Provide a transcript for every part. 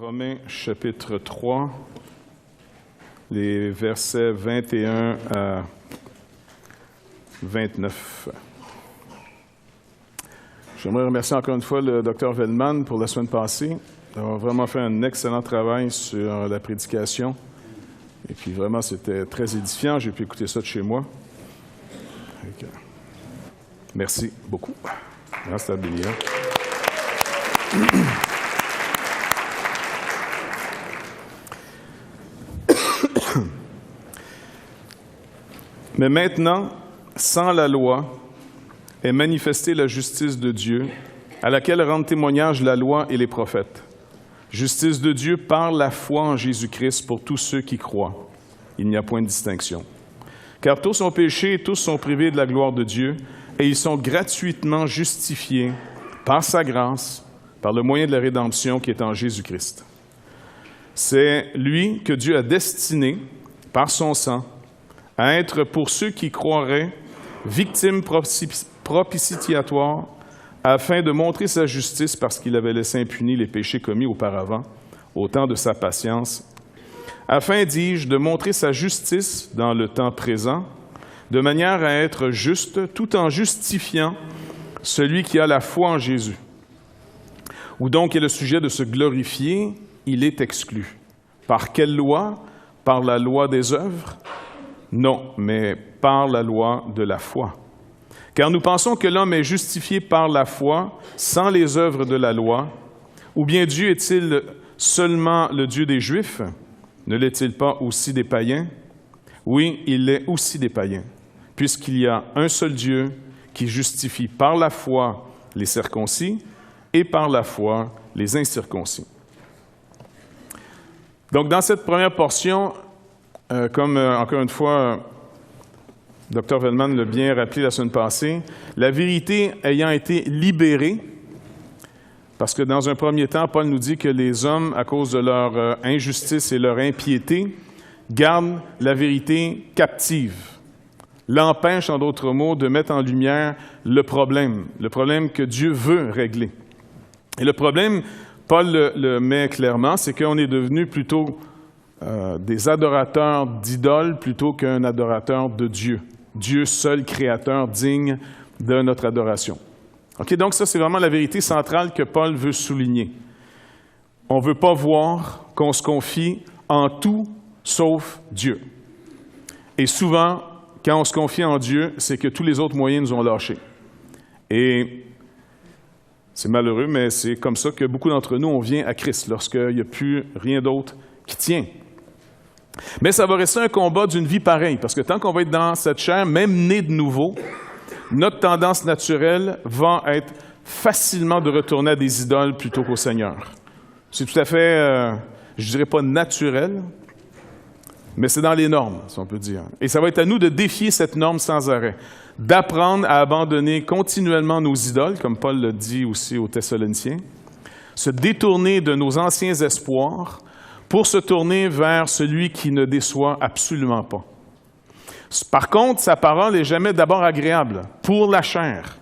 Romains chapitre 3, les versets 21 à 29. J'aimerais remercier encore une fois le Dr Velman pour la semaine passée, d'avoir vraiment fait un excellent travail sur la prédication. Et puis vraiment, c'était très édifiant. J'ai pu écouter ça de chez moi. Merci beaucoup. Merci à Bélia. Mais maintenant, sans la loi, est manifestée la justice de Dieu, à laquelle rendent témoignage la loi et les prophètes. Justice de Dieu par la foi en Jésus-Christ pour tous ceux qui croient. Il n'y a point de distinction. Car tous ont péché et tous sont privés de la gloire de Dieu, et ils sont gratuitement justifiés par sa grâce, par le moyen de la rédemption qui est en Jésus-Christ. C'est lui que Dieu a destiné, par son sang, à être pour ceux qui croiraient victime propitiatoire, afin de montrer sa justice parce qu'il avait laissé impunis les péchés commis auparavant, au temps de sa patience, afin, dis-je, de montrer sa justice dans le temps présent, de manière à être juste, tout en justifiant celui qui a la foi en Jésus. Où donc est le sujet de se glorifier, il est exclu. Par quelle loi? Par la loi des œuvres? Non, mais par la loi de la foi. Car nous pensons que l'homme est justifié par la foi, sans les œuvres de la loi. Ou bien Dieu est-il seulement le Dieu des Juifs? Ne l'est-il pas aussi des païens? Oui, il l'est aussi des païens, puisqu'il y a un seul Dieu qui justifie par la foi les circoncis et par la foi les incirconcis. Donc, dans cette première portion, comme encore une fois, Dr Velman l'a bien rappelé la semaine passée, la vérité ayant été libérée, parce que dans un premier temps, Paul nous dit que les hommes, à cause de leur injustice et leur impiété, gardent la vérité captive, l'empêchent, en d'autres mots, de mettre en lumière le problème que Dieu veut régler. Et le problème, Paul le met clairement, c'est qu'on est devenu plutôt des adorateurs d'idoles plutôt qu'un adorateur de Dieu. Dieu seul créateur digne de notre adoration. OK, donc ça, c'est vraiment la vérité centrale que Paul veut souligner. On ne veut pas voir qu'on se confie en tout sauf Dieu. Et souvent, quand on se confie en Dieu, c'est que tous les autres moyens nous ont lâchés. Et c'est malheureux, mais c'est comme ça que beaucoup d'entre nous, on vient à Christ lorsqu'il n'y a plus rien d'autre qui tient. Mais ça va rester un combat d'une vie pareille, parce que tant qu'on va être dans cette chair, même né de nouveau, notre tendance naturelle va être facilement de retourner à des idoles plutôt qu'au Seigneur. C'est tout à fait, je dirais pas naturel, mais c'est dans les normes, si on peut dire. Et ça va être à nous de défier cette norme sans arrêt, d'apprendre à abandonner continuellement nos idoles, comme Paul le dit aussi aux Thessaloniciens, se détourner de nos anciens espoirs pour se tourner vers celui qui ne déçoit absolument pas. Par contre, sa parole n'est jamais d'abord agréable pour la chair,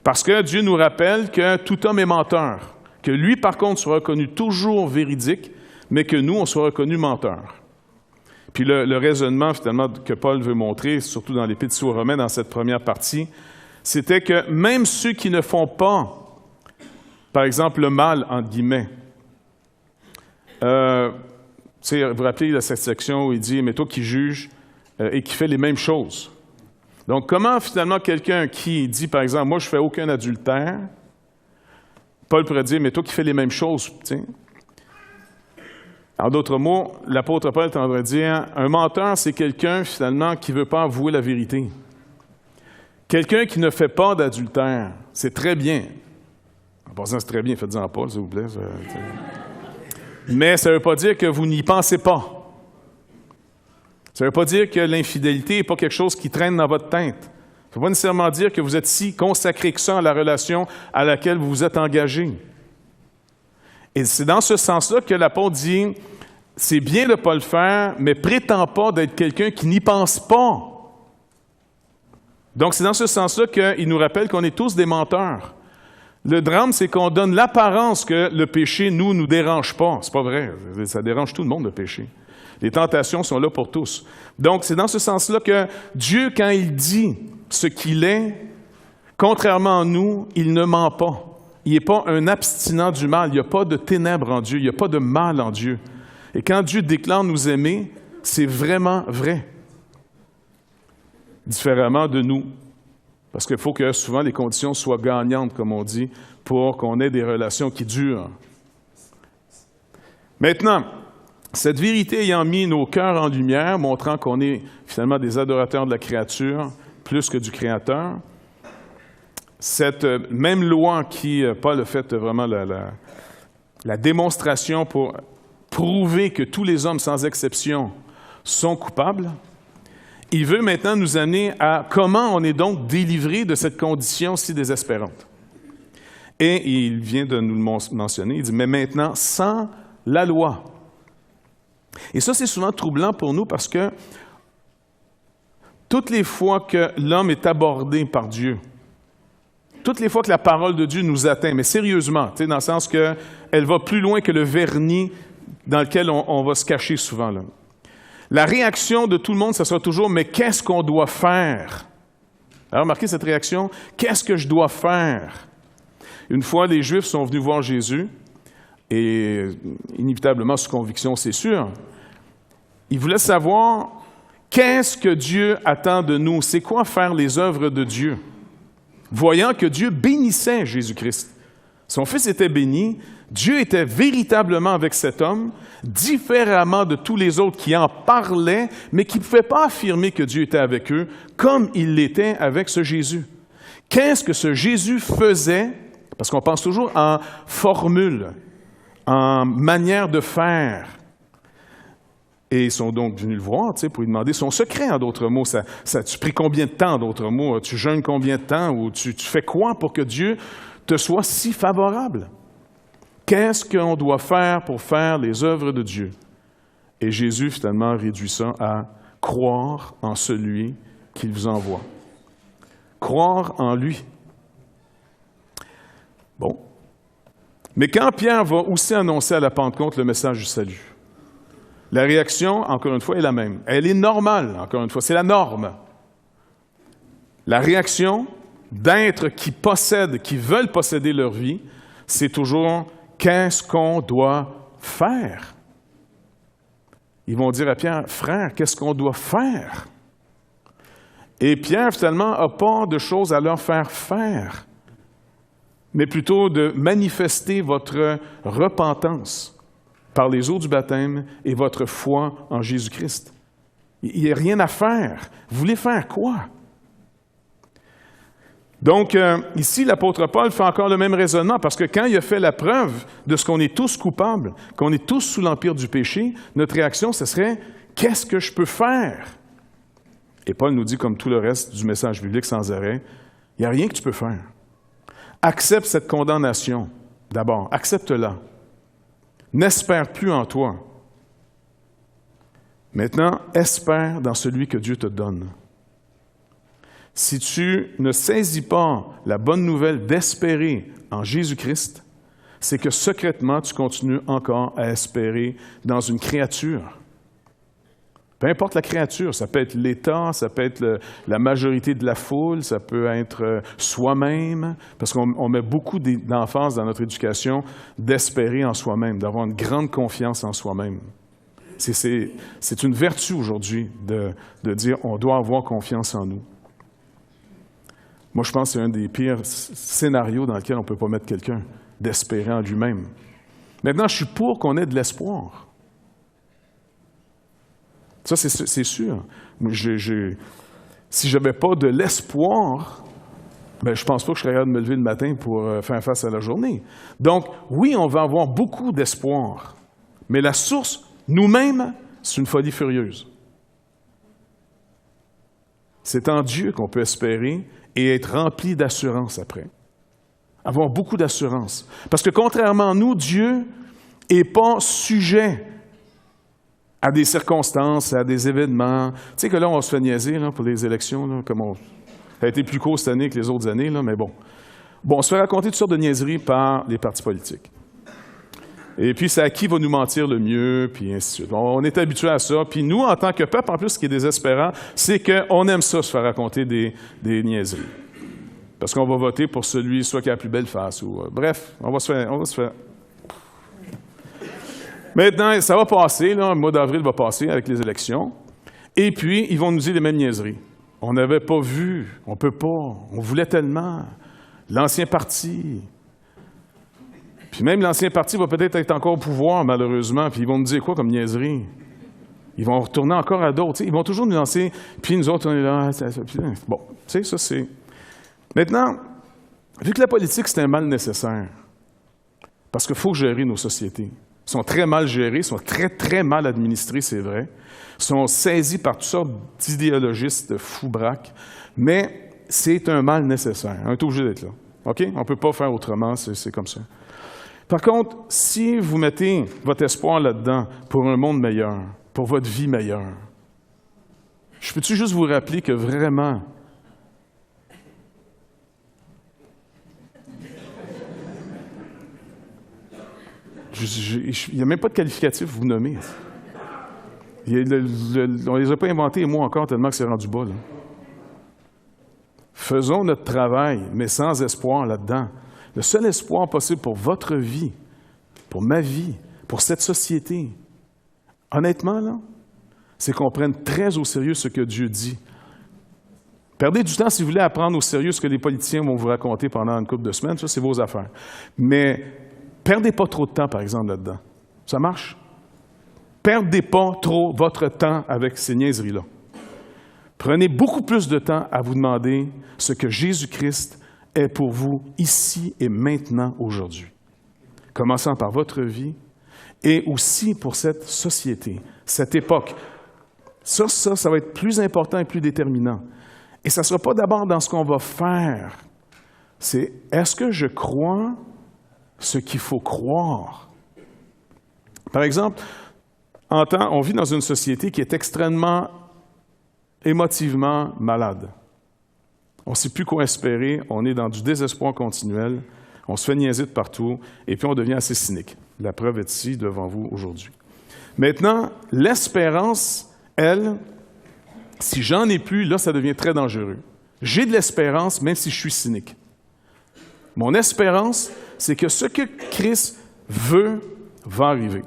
parce que Dieu nous rappelle que tout homme est menteur, que lui, par contre, soit reconnu toujours véridique, mais que nous, on soit reconnu menteur. Puis le raisonnement, finalement, que Paul veut montrer, surtout dans l'Épître aux Romains, dans cette première partie, c'était que même ceux qui ne font pas, par exemple, le mal, entre guillemets, vous vous rappelez de cette section où il dit « Mais toi qui juges et qui fais les mêmes choses. » Donc, comment finalement quelqu'un qui dit, par exemple, « Moi, je ne fais aucun adultère », Paul pourrait dire « Mais toi qui fais les mêmes choses. » En d'autres mots, l'apôtre Paul est en train de dire « Un menteur, c'est quelqu'un finalement qui ne veut pas avouer la vérité. Quelqu'un qui ne fait pas d'adultère, c'est très bien. » En passant, c'est très bien, faites-en Paul, s'il vous plaît. Mais ça ne veut pas dire que vous n'y pensez pas. Ça ne veut pas dire que l'infidélité n'est pas quelque chose qui traîne dans votre tête. Ça ne veut pas nécessairement dire que vous êtes si consacré que ça à la relation à laquelle vous vous êtes engagé. Et c'est dans ce sens-là que l'apôtre dit, c'est bien de ne pas le faire, mais prétends pas d'être quelqu'un qui n'y pense pas. Donc c'est dans ce sens-là qu'il nous rappelle qu'on est tous des menteurs. Le drame, c'est qu'on donne l'apparence que le péché, nous dérange pas. C'est pas vrai. Ça dérange tout le monde, le péché. Les tentations sont là pour tous. Donc, c'est dans ce sens-là que Dieu, quand il dit ce qu'il est, contrairement à nous, il ne ment pas. Il n'est pas un abstinent du mal. Il n'y a pas de ténèbres en Dieu. Il n'y a pas de mal en Dieu. Et quand Dieu déclare nous aimer, c'est vraiment vrai. Différemment de nous. Parce qu'il faut que souvent les conditions soient gagnantes, comme on dit, pour qu'on ait des relations qui durent. Maintenant, cette vérité ayant mis nos cœurs en lumière, montrant qu'on est finalement des adorateurs de la créature plus que du Créateur, cette même loi qui, Paul a fait vraiment la démonstration pour prouver que tous les hommes, sans exception, sont coupables, il veut maintenant nous amener à comment on est donc délivré de cette condition si désespérante. Et il vient de nous le mentionner, il dit « Mais maintenant, sans la loi ». Et ça, c'est souvent troublant pour nous parce que toutes les fois que l'homme est abordé par Dieu, toutes les fois que la parole de Dieu nous atteint, mais sérieusement, dans le sens qu'elle va plus loin que le vernis dans lequel on va se cacher souvent. Là. La réaction de tout le monde, ce sera toujours « Mais qu'est-ce qu'on doit faire? » Alors, remarquez cette réaction. « Qu'est-ce que je dois faire? » Une fois, les Juifs sont venus voir Jésus, et inévitablement, sous conviction, c'est sûr, ils voulaient savoir qu'est-ce que Dieu attend de nous? C'est quoi faire les œuvres de Dieu? Voyant que Dieu bénissait Jésus-Christ. Son Fils était béni, Dieu était véritablement avec cet homme, différemment de tous les autres qui en parlaient, mais qui ne pouvaient pas affirmer que Dieu était avec eux, comme il l'était avec ce Jésus. Qu'est-ce que ce Jésus faisait? Parce qu'on pense toujours en formule, en manière de faire. Et ils sont donc venus le voir pour lui demander son secret, en d'autres mots. Tu pries combien de temps, en d'autres mots? Tu jeûnes combien de temps? Ou tu fais quoi pour que Dieu te soit si favorable? Qu'est-ce qu'on doit faire pour faire les œuvres de Dieu? Et Jésus, finalement, réduit ça à croire en celui qu'il vous envoie. Croire en lui. Bon. Mais quand Pierre va aussi annoncer à la Pentecôte le message du salut, la réaction, encore une fois, est la même. Elle est normale, encore une fois, c'est la norme. La réaction d'êtres qui possèdent, qui veulent posséder leur vie, c'est toujours « qu'est-ce qu'on doit faire? » Ils vont dire à Pierre « Frère, qu'est-ce qu'on doit faire? » Et Pierre, finalement, n'a pas de choses à leur faire faire, mais plutôt de manifester votre repentance par les eaux du baptême et votre foi en Jésus-Christ. Il n'y a rien à faire. Vous voulez faire quoi? Donc, ici, l'apôtre Paul fait encore le même raisonnement, parce que quand il a fait la preuve de ce qu'on est tous coupables, qu'on est tous sous l'empire du péché, notre réaction, ce serait « Qu'est-ce que je peux faire? » Et Paul nous dit, comme tout le reste du message biblique sans arrêt, il n'y a rien que tu peux faire. Accepte cette condamnation, d'abord. Accepte-la. N'espère plus en toi. Maintenant, espère dans celui que Dieu te donne. Si tu ne saisis pas la bonne nouvelle d'espérer en Jésus-Christ, c'est que secrètement, tu continues encore à espérer dans une créature. Peu importe la créature, ça peut être l'État, ça peut être la majorité de la foule, ça peut être soi-même, parce qu'on met beaucoup d'emphase dans notre éducation d'espérer en soi-même, d'avoir une grande confiance en soi-même. C'est une vertu aujourd'hui de dire on doit avoir confiance en nous. Moi, je pense que c'est un des pires scénarios dans lesquels on ne peut pas mettre quelqu'un, d'espérer en lui-même. Maintenant, je suis pour qu'on ait de l'espoir. Ça, c'est sûr. Si je n'avais pas de l'espoir, ben, je ne pense pas que je serais capable de me lever le matin pour faire face à la journée. Donc, oui, on va avoir beaucoup d'espoir, mais la source, nous-mêmes, c'est une folie furieuse. C'est en Dieu qu'on peut espérer et être rempli d'assurance après. Avoir beaucoup d'assurance. Parce que contrairement à nous, Dieu n'est pas sujet à des circonstances, à des événements. Tu sais que là, on se fait niaiser là, pour les élections, là, comme ça a été plus court cette année que les autres années, là, mais bon. Bon, on se fait raconter toutes sortes de niaiseries par les partis politiques. Et puis, c'est à qui va nous mentir le mieux, puis ainsi de suite. On est habitué à ça. Puis nous, en tant que peuple, en plus, ce qui est désespérant, c'est qu'on aime ça, se faire raconter des niaiseries. Parce qu'on va voter pour celui, soit qui a la plus belle face. Ou, bref, on va se faire. Maintenant, ça va passer, là, le mois d'avril va passer avec les élections. Et puis, ils vont nous dire les mêmes niaiseries. On n'avait pas vu, on ne peut pas, on voulait tellement. L'ancien parti. Puis même l'ancien parti va peut-être être encore au pouvoir, malheureusement, puis ils vont nous dire quoi comme niaiserie? Ils vont retourner encore à d'autres. Ils vont toujours nous lancer, puis nous autres, on est là. Bon, tu sais, ça c'est... Maintenant, vu que la politique, c'est un mal nécessaire, parce qu'il faut gérer nos sociétés. Ils sont très mal gérés, sont très, très mal administrés, c'est vrai. Ils sont saisis par toutes sortes d'idéologistes fous-braques, mais c'est un mal nécessaire. On est obligé d'être là. OK? On ne peut pas faire autrement, c'est comme ça. Par contre, si vous mettez votre espoir là-dedans pour un monde meilleur, pour votre vie meilleure, je peux-tu juste vous rappeler que vraiment, il n'y a même pas de qualificatif vous nommer. On ne les a pas inventés, et moi encore, tellement que c'est rendu bas. Là. Faisons notre travail, mais sans espoir là-dedans. Le seul espoir possible pour votre vie, pour ma vie, pour cette société, honnêtement, là, c'est qu'on prenne très au sérieux ce que Dieu dit. Perdez du temps si vous voulez apprendre au sérieux ce que les politiciens vont vous raconter pendant une couple de semaines, ça, c'est vos affaires. Mais perdez pas trop de temps, par exemple, là-dedans. Ça marche? Perdez pas trop votre temps avec ces niaiseries-là. Prenez beaucoup plus de temps à vous demander ce que Jésus-Christ est pour vous ici et maintenant, aujourd'hui. Commençant par votre vie et aussi pour cette société, cette époque. Ça va être plus important et plus déterminant. Et ça ne sera pas d'abord dans ce qu'on va faire. C'est est-ce que je crois ce qu'il faut croire? Par exemple, on vit dans une société qui est extrêmement émotivement malade. On ne sait plus quoi espérer, on est dans du désespoir continuel, on se fait niaiser de partout, et puis on devient assez cynique. La preuve est ici devant vous aujourd'hui. Maintenant, l'espérance, elle, si j'en ai plus, là, ça devient très dangereux. J'ai de l'espérance, même si je suis cynique. Mon espérance, c'est que ce que Christ veut va arriver.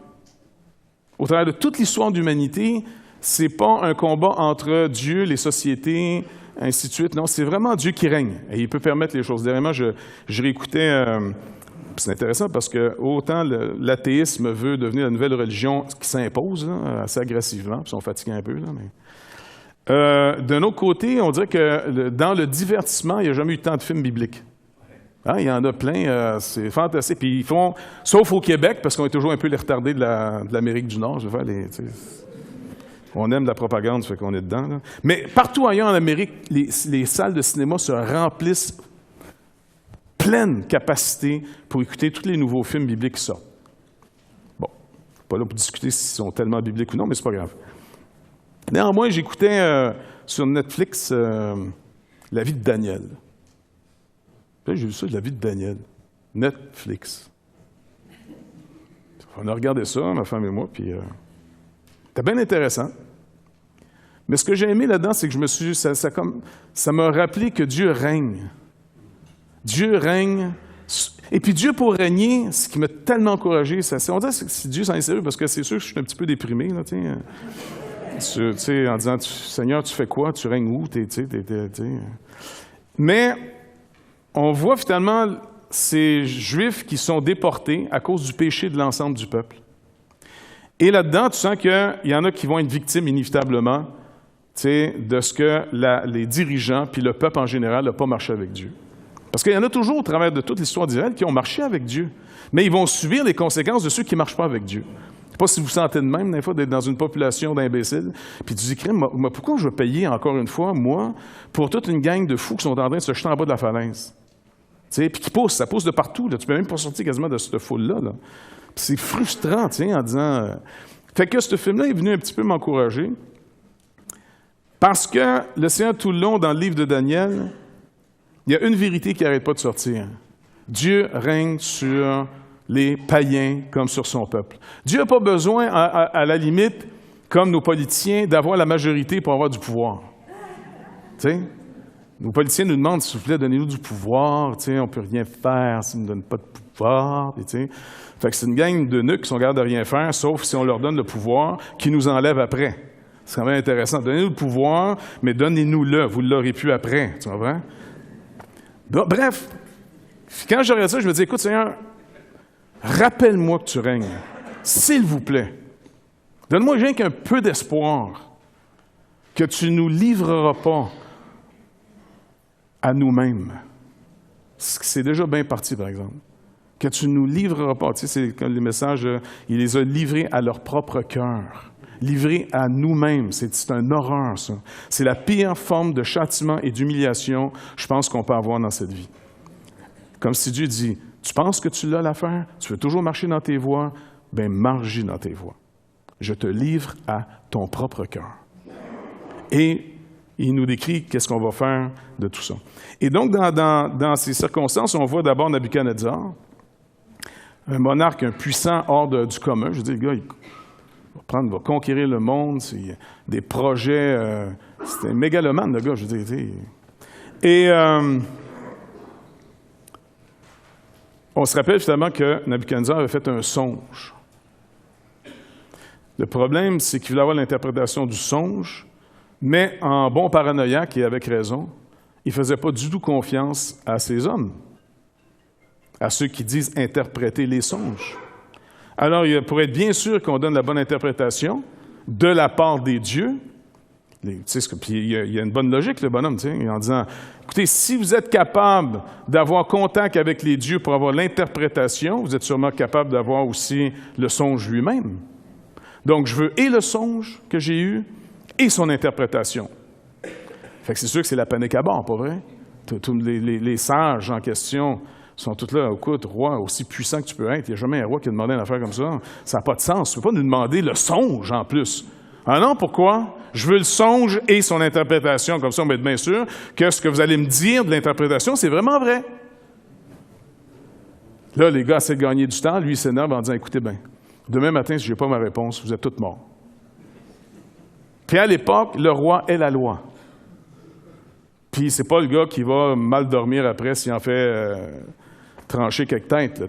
Au travers de toute l'histoire de l'humanité, ce n'est pas un combat entre Dieu, les sociétés, ainsi de suite. Non, c'est vraiment Dieu qui règne. Et il peut permettre les choses. Dernièrement, je réécoutais... c'est intéressant parce que autant l'athéisme veut devenir la nouvelle religion qui s'impose là, assez agressivement, puis ils sont fatigués un peu. Là, mais... d'un autre côté, on dirait que dans le divertissement, il n'y a jamais eu tant de films bibliques. Hein, il y en a plein, c'est fantastique. Puis ils font, sauf au Québec, parce qu'on est toujours un peu les retardés de l'Amérique du Nord. Je veux faire on aime la propagande, ça fait qu'on est dedans. Là. Mais partout ailleurs en Amérique, les salles de cinéma se remplissent pleine capacité pour écouter tous les nouveaux films bibliques qui sortent. Bon, pas là pour discuter s'ils sont tellement bibliques ou non, mais c'est pas grave. Néanmoins, j'écoutais sur Netflix La vie de Daniel. Puis j'ai vu ça, La vie de Daniel. Netflix. On a regardé ça, ma femme et moi, puis c'était bien intéressant. Mais ce que j'ai aimé là-dedans, c'est que ça m'a rappelé que Dieu règne. Dieu règne. Et puis Dieu, pour régner, ce qui m'a tellement encouragé, on dirait que si Dieu s'en est sérieux, parce que c'est sûr que je suis un petit peu déprimé, là, tu sais, en disant, Seigneur, tu fais quoi? Tu règnes où? Mais on voit finalement ces Juifs qui sont déportés à cause du péché de l'ensemble du peuple. Et là-dedans, tu sens qu'il y en a qui vont être victimes inévitablement de ce que les dirigeants puis le peuple en général n'a pas marché avec Dieu. Parce qu'il y en a toujours au travers de toute l'histoire d'Israël qui ont marché avec Dieu. Mais ils vont subir les conséquences de ceux qui ne marchent pas avec Dieu. Je ne sais pas si vous sentez de même, des fois, d'être dans une population d'imbéciles. Puis tu dis, pourquoi je vais payer encore une fois, moi, pour toute une gang de fous qui sont en train de se jeter en bas de la falaise? Puis qui poussent, ça pousse de partout. Là. Tu ne peux même pas sortir quasiment de cette foule-là. Là. C'est frustrant, en disant... Fait que ce film-là est venu un petit peu m'encourager. Parce que le Seigneur, tout le long, dans le livre de Daniel, Il y a une vérité qui n'arrête pas de sortir. Dieu règne sur les païens comme sur son peuple. Dieu n'a pas besoin, à la limite, comme nos politiciens, d'avoir la majorité pour avoir du pouvoir. Tu sais? Nos politiciens nous demandent, s'il vous plaît, donnez-nous du pouvoir. Tu sais, on ne peut rien faire s'ils ne nous donnent pas de pouvoir. Tu sais? Fait que c'est une gang de nuques qui sont capables de rien faire, sauf si on leur donne le pouvoir, qui nous enlève après. C'est quand même intéressant. Donnez-nous le pouvoir, mais donnez-nous-le. Vous l'aurez pu après. Tu comprends? Bref, quand je regarde ça, je me dis, écoute, Seigneur, rappelle-moi que tu règnes. S'il vous plaît. Donne-moi rien qu'un peu d'espoir que tu ne nous livreras pas à nous-mêmes. C'est déjà bien parti, par exemple. Que tu ne nous livreras pas. Tu sais, c'est comme les messages, il les a livrés à leur propre cœur. Livrés à nous-mêmes. C'est une horreur, ça. C'est la pire forme de châtiment et d'humiliation, je pense, qu'on peut avoir dans cette vie. Comme si Dieu dit, tu penses que tu l'as l'affaire? Tu veux toujours marcher dans tes voies? Bien, marche dans tes voies. Je te livre à ton propre cœur. Et il nous décrit qu'est-ce qu'on va faire de tout ça. Et donc, dans ces circonstances, on voit d'abord Nabuchodonosor, un monarque, un puissant hors du commun. Je veux dire, le gars, il va conquérir le monde, c'est des projets, c'est un mégalomane, le gars, je veux dire. Et on se rappelle finalement que Nabuchodonosor avait fait un songe. Le problème, c'est qu'il voulait avoir l'interprétation du songe, mais en bon paranoïaque et avec raison, il ne faisait pas du tout confiance à ces hommes, à ceux qui disent interpréter les songes. Alors, pour être bien sûr qu'on donne la bonne interprétation de la part des dieux, puis il y a une bonne logique, le bonhomme, en disant, écoutez, si vous êtes capable d'avoir contact avec les dieux pour avoir l'interprétation, vous êtes sûrement capable d'avoir aussi le songe lui-même. Donc, je veux et le songe que j'ai eu et son interprétation. Fait que c'est sûr que c'est la panique à bord, pas vrai? Tous les sages en question sont tous là. Écoute, roi, aussi puissant que tu peux être, il n'y a jamais un roi qui a demandé une affaire comme ça. Ça n'a pas de sens. Tu ne peux pas nous demander le songe en plus. Ah non, pourquoi? Je veux le songe et son interprétation. Comme ça, on va être bien sûr que ce que vous allez me dire de l'interprétation, c'est vraiment vrai. Là, les gars essaient de gagner du temps. Lui, il s'énerve en disant, écoutez bien, demain matin, si je n'ai pas ma réponse, vous êtes tous morts. Puis à l'époque, le roi est la loi. Puis c'est pas le gars qui va mal dormir après s'il en fait trancher quelques têtes. Là,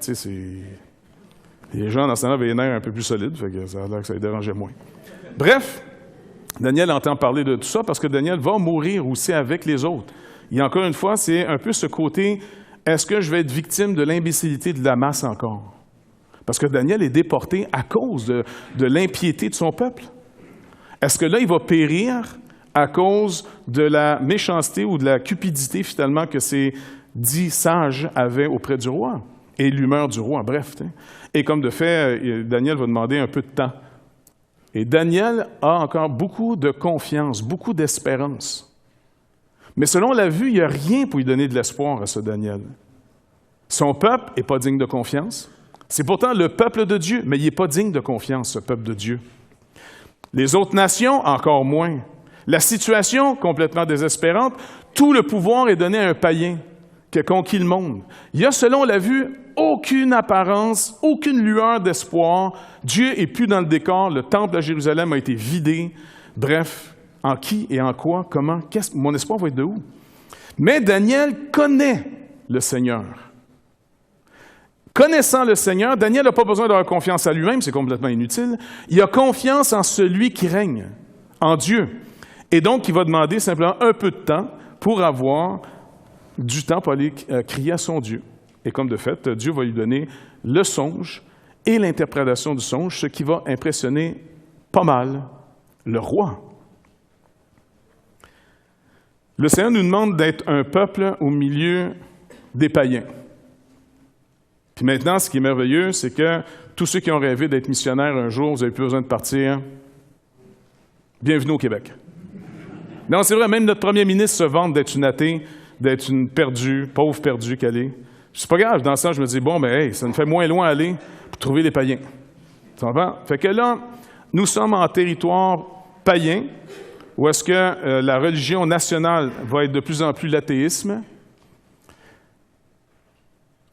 les gens dans ce temps-là avaient les nerfs un peu plus solides, fait que ça a l'air que ça les dérangeait moins. Bref, Daniel entend parler de tout ça parce que Daniel va mourir aussi avec les autres. Et encore une fois, c'est un peu ce côté, est-ce que je vais être victime de l'imbécilité de la masse encore? Parce que Daniel est déporté à cause de l'impiété de son peuple. Est-ce que là, il va périr à cause de la méchanceté ou de la cupidité, finalement, que ces 10 sages avaient auprès du roi et l'humeur du roi, bref. Et comme de fait, Daniel va demander un peu de temps. Et Daniel a encore beaucoup de confiance, beaucoup d'espérance. Mais selon la vue, il n'y a rien pour lui donner de l'espoir à ce Daniel. Son peuple n'est pas digne de confiance. C'est pourtant le peuple de Dieu, mais il n'est pas digne de confiance, ce peuple de Dieu. Les autres nations, encore moins. La situation, complètement désespérante, tout le pouvoir est donné à un païen qui a conquis le monde. Il y a, selon la vue, aucune apparence, aucune lueur d'espoir. Dieu n'est plus dans le décor. Le temple à Jérusalem a été vidé. Bref, en qui et en quoi, comment, mon espoir va être de où? Mais Daniel connaît le Seigneur. Connaissant le Seigneur, Daniel n'a pas besoin d'avoir confiance à lui-même, c'est complètement inutile. Il a confiance en celui qui règne, en Dieu. Et donc, il va demander simplement un peu de temps pour avoir du temps pour aller crier à son Dieu. Et comme de fait, Dieu va lui donner le songe et l'interprétation du songe, ce qui va impressionner pas mal le roi. Le Seigneur nous demande d'être un peuple au milieu des païens. Puis maintenant, ce qui est merveilleux, c'est que tous ceux qui ont rêvé d'être missionnaires un jour, vous n'avez plus besoin de partir. Bienvenue au Québec. Non, c'est vrai, même notre premier ministre se vante d'être une athée, d'être une perdue, pauvre perdue qu'elle est. C'est pas grave, dans ça, je me dis, bon, mais hey, ça nous fait moins loin à aller pour trouver les païens. Tu comprends? Fait que là, nous sommes en territoire païen, où est-ce que la religion nationale va être de plus en plus l'athéisme,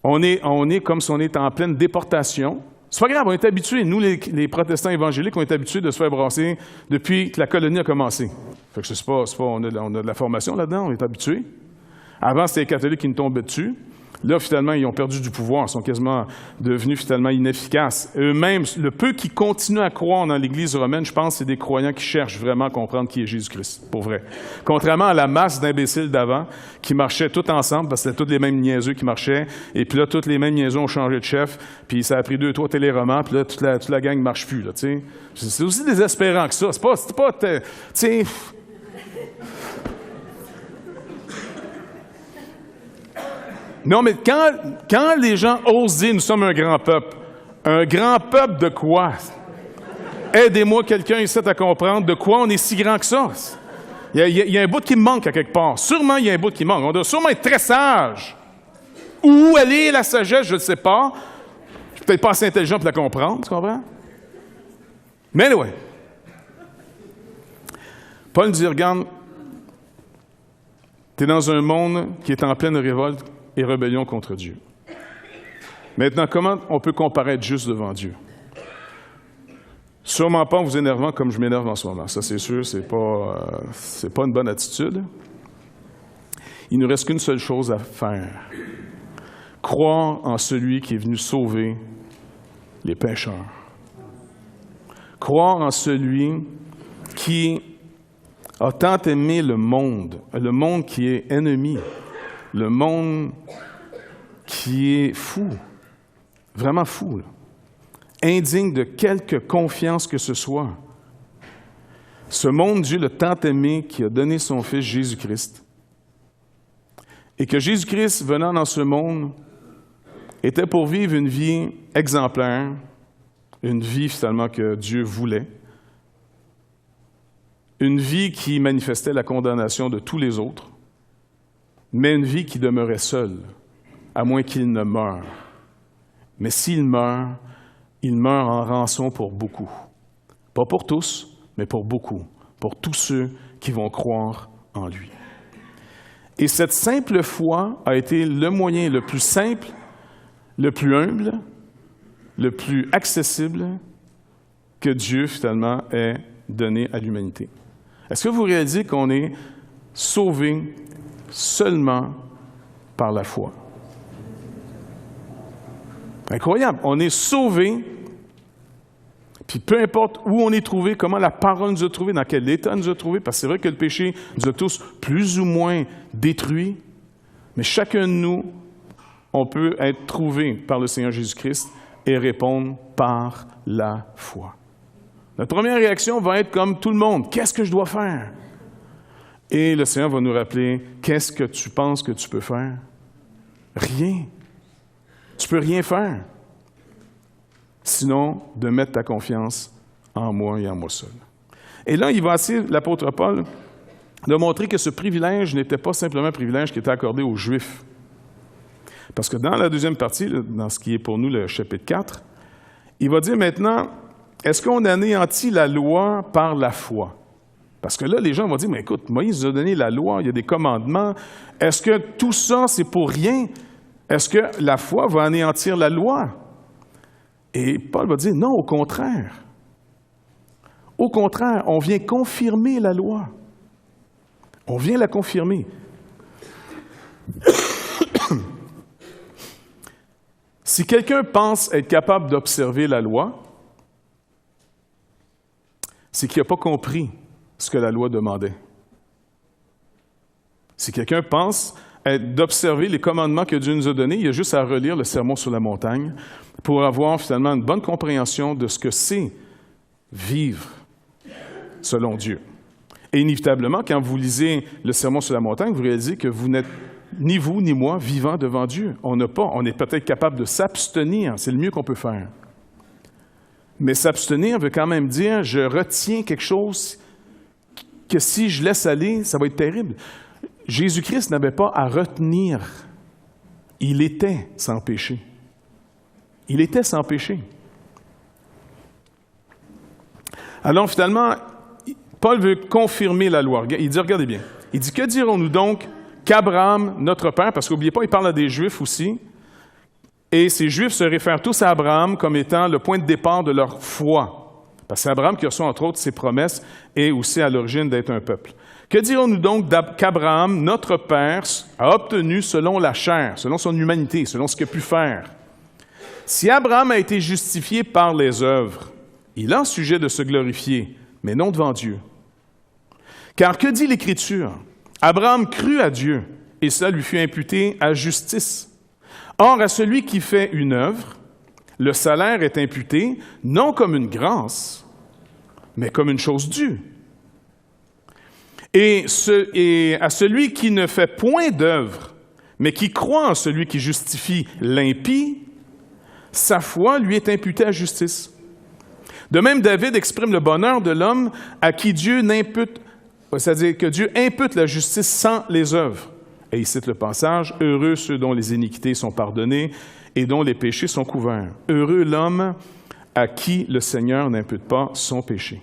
On est comme si on est en pleine déportation. C'est pas grave, on est habitués. Nous, les protestants évangéliques, on est habitués de se faire brasser depuis que la colonie a commencé. Fait que c'est pas, on a de la formation là-dedans, on est habitués. Avant, c'était les catholiques qui nous tombaient dessus. Là, finalement, ils ont perdu du pouvoir, ils sont quasiment devenus finalement inefficaces. Eux-mêmes, le peu qui continuent à croire dans l'Église romaine, je pense, c'est des croyants qui cherchent vraiment à comprendre qui est Jésus-Christ, pour vrai. Contrairement à la masse d'imbéciles d'avant, qui marchaient tous ensemble, parce que c'était tous les mêmes niaiseux qui marchaient, et puis là, tous les mêmes niaiseux ont changé de chef, puis ça a pris 2-3 téléromans, puis là, toute la gang ne marche plus, là, tu sais. C'est aussi désespérant que ça. C'est pas tu sais... Non, mais quand les gens osent dire « nous sommes un grand peuple », de quoi? Aidez-moi quelqu'un ici à comprendre de quoi on est si grand que ça. Il y a un bout qui me manque à quelque part. Sûrement, il y a un bout qui manque. On doit sûrement être très sage. Où aller la sagesse, je ne sais pas. Je suis peut-être pas assez intelligent pour la comprendre, tu comprends? Mais ouais. Paul dit, regarde, tu es dans un monde qui est en pleine révolte et rébellion contre Dieu. Maintenant, comment on peut comparaître juste devant Dieu? Sûrement pas en vous énervant comme je m'énerve en ce moment. Ça, c'est sûr, c'est pas une bonne attitude. Il ne nous reste qu'une seule chose à faire. Croire en celui qui est venu sauver les pécheurs. Croire en celui qui a tant aimé le monde qui est ennemi, le monde qui est fou, vraiment fou, là. Indigne de quelque confiance que ce soit. Ce monde, Dieu l'a tant aimé qu'il a donné son Fils Jésus-Christ. Et que Jésus-Christ, venant dans ce monde, était pour vivre une vie exemplaire, une vie finalement que Dieu voulait, une vie qui manifestait la condamnation de tous les autres, mais une vie qui demeurait seule, à moins qu'il ne meure. Mais s'il meurt, il meurt en rançon pour beaucoup. Pas pour tous, mais pour beaucoup, pour tous ceux qui vont croire en lui. Et cette simple foi a été le moyen le plus simple, le plus humble, le plus accessible que Dieu, finalement, ait donné à l'humanité. Est-ce que vous réalisez qu'on est sauvé seulement par la foi? Incroyable. On est sauvé, puis peu importe où on est trouvé, comment la parole nous a trouvés, dans quel état nous a trouvés, parce que c'est vrai que le péché nous a tous plus ou moins détruits, mais chacun de nous, on peut être trouvé par le Seigneur Jésus-Christ et répondre par la foi. Notre première réaction va être comme tout le monde. Qu'est-ce que je dois faire? Et le Seigneur va nous rappeler, qu'est-ce que tu penses que tu peux faire? Rien. Tu peux rien faire. Sinon, de mettre ta confiance en moi et en moi seul. Et là, il va essayer, l'apôtre Paul, de montrer que ce privilège n'était pas simplement un privilège qui était accordé aux Juifs. Parce que dans la deuxième partie, dans ce qui est pour nous le chapitre 4, il va dire maintenant, est-ce qu'on anéantit la loi par la foi? Parce que là, les gens vont dire, mais écoute, Moïse nous a donné la loi, il y a des commandements. Est-ce que tout ça, c'est pour rien? Est-ce que la foi va anéantir la loi? Et Paul va dire, non, au contraire. Au contraire, on vient confirmer la loi. On vient la confirmer. Si quelqu'un pense être capable d'observer la loi, c'est qu'il n'a pas compris ce que la loi demandait. Si quelqu'un pense d'observer les commandements que Dieu nous a donnés, il y a juste à relire le Sermon sur la montagne pour avoir finalement une bonne compréhension de ce que c'est vivre selon Dieu. Et inévitablement, quand vous lisez le Sermon sur la montagne, vous réalisez que vous n'êtes ni vous ni moi vivants devant Dieu. On est peut-être capable de s'abstenir, c'est le mieux qu'on peut faire. Mais s'abstenir veut quand même dire, je retiens quelque chose que si je laisse aller, ça va être terrible. Jésus-Christ n'avait pas à retenir. Il était sans péché. Il était sans péché. Alors finalement, Paul veut confirmer la loi. Il dit, regardez bien, il dit, que dirons-nous donc qu'Abraham, notre père, parce qu'oubliez pas, il parle à des Juifs aussi, Et ces Juifs se réfèrent tous à Abraham comme étant le point de départ de leur foi. Parce que c'est Abraham qui reçoit, entre autres, ses promesses et aussi à l'origine d'être un peuple. Que dirons-nous donc qu'Abraham, notre père, a obtenu selon la chair, selon son humanité, selon ce qu'il a pu faire? Si Abraham a été justifié par les œuvres, il a sujet de se glorifier, mais non devant Dieu. Car que dit l'Écriture? Abraham crut à Dieu, et cela lui fut imputé à justice. Or, à celui qui fait une œuvre, le salaire est imputé non comme une grâce, mais comme une chose due. Et à celui qui ne fait point d'œuvre, mais qui croit en celui qui justifie l'impie, sa foi lui est imputée à justice. De même, David exprime le bonheur de l'homme à qui Dieu n'impute, c'est-à-dire que Dieu impute la justice sans les œuvres. Et il cite le passage, « Heureux ceux dont les iniquités sont pardonnées et dont les péchés sont couverts. Heureux l'homme à qui le Seigneur n'impute pas son péché. »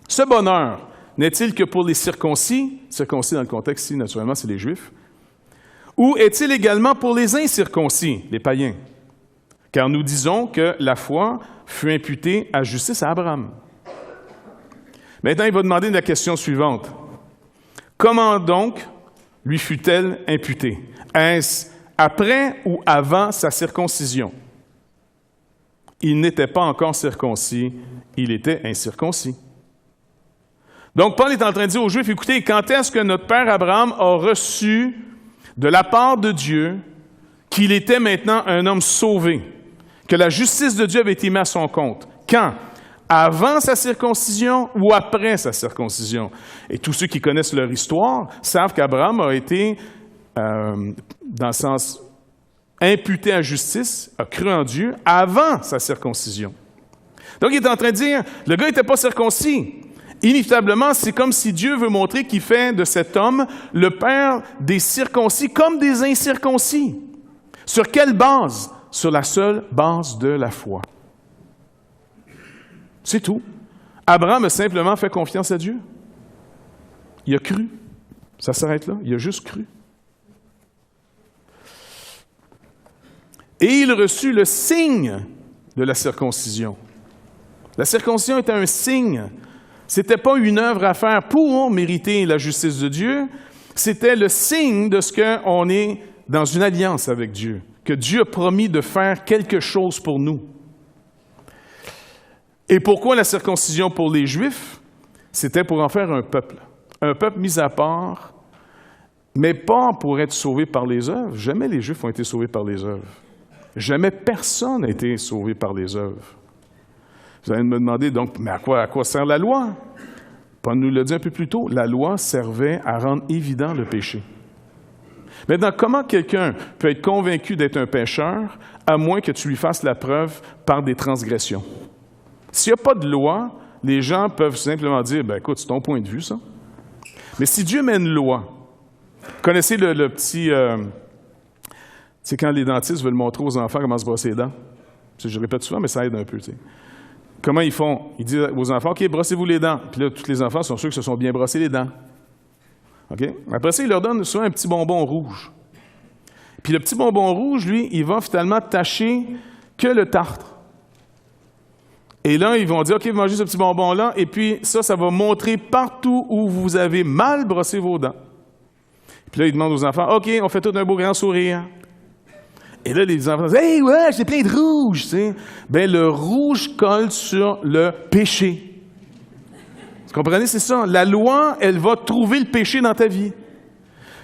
Ce bonheur n'est-il que pour les circoncis dans le contexte ici, naturellement, c'est les Juifs, ou est-il également pour les incirconcis, les païens? Car nous disons que la foi fut imputée à justice à Abraham. Maintenant, il va demander la question suivante. Comment donc lui fut-elle imputée? Est-ce après ou avant sa circoncision? Il n'était pas encore circoncis, il était incirconcis. Donc, Paul est en train de dire aux Juifs, écoutez, quand est-ce que notre père Abraham a reçu de la part de Dieu qu'il était maintenant un homme sauvé, que la justice de Dieu avait été mise à son compte? Quand? Avant sa circoncision ou après sa circoncision? Et tous ceux qui connaissent leur histoire savent qu'Abraham a été, dans le sens imputé à justice, a cru en Dieu avant sa circoncision. Donc, il est en train de dire, le gars n'était pas circoncis. Inévitablement, c'est comme si Dieu veut montrer qu'il fait de cet homme le père des circoncis comme des incirconcis. Sur quelle base? Sur la seule base de la foi. C'est tout. Abraham a simplement fait confiance à Dieu. Il a cru. Ça s'arrête là. Il a juste cru. Et il reçut le signe de la circoncision. La circoncision était un signe. Ce n'était pas une œuvre à faire pour mériter la justice de Dieu. C'était le signe de ce qu'on est dans une alliance avec Dieu, que Dieu a promis de faire quelque chose pour nous. Et pourquoi la circoncision pour les Juifs? C'était pour en faire un peuple mis à part, mais pas pour être sauvé par les œuvres. Jamais les Juifs ont été sauvés par les œuvres. Jamais personne n'a été sauvé par les œuvres. Vous allez me demander donc, mais à quoi sert la loi? Paul nous l'a dit un peu plus tôt, la loi servait à rendre évident le péché. Maintenant, comment quelqu'un peut être convaincu d'être un pécheur à moins que tu lui fasses la preuve par des transgressions? S'il n'y a pas de loi, les gens peuvent simplement dire, ben écoute, c'est ton point de vue, ça. Mais si Dieu met une loi, vous connaissez le petit... c'est quand les dentistes veulent montrer aux enfants comment se brosser les dents. Je répète souvent, mais ça aide un peu, tu sais. Comment ils font? Ils disent aux enfants, OK, brossez-vous les dents. Puis là, tous les enfants sont sûrs que se sont bien brossés les dents. OK? Après ça, ils leur donnent souvent un petit bonbon rouge. Puis le petit bonbon rouge, lui, il va finalement tâcher que le tartre. Et là, ils vont dire, OK, vous mangez ce petit bonbon-là, et puis ça va montrer partout où vous avez mal brossé vos dents. Puis là, ils demandent aux enfants, OK, on fait tout un beau grand sourire. Et là, les enfants disent, hey, ouais, j'ai plein de rouge, tu sais. Bien, le rouge colle sur le péché. Vous comprenez, c'est ça. La loi, elle va trouver le péché dans ta vie.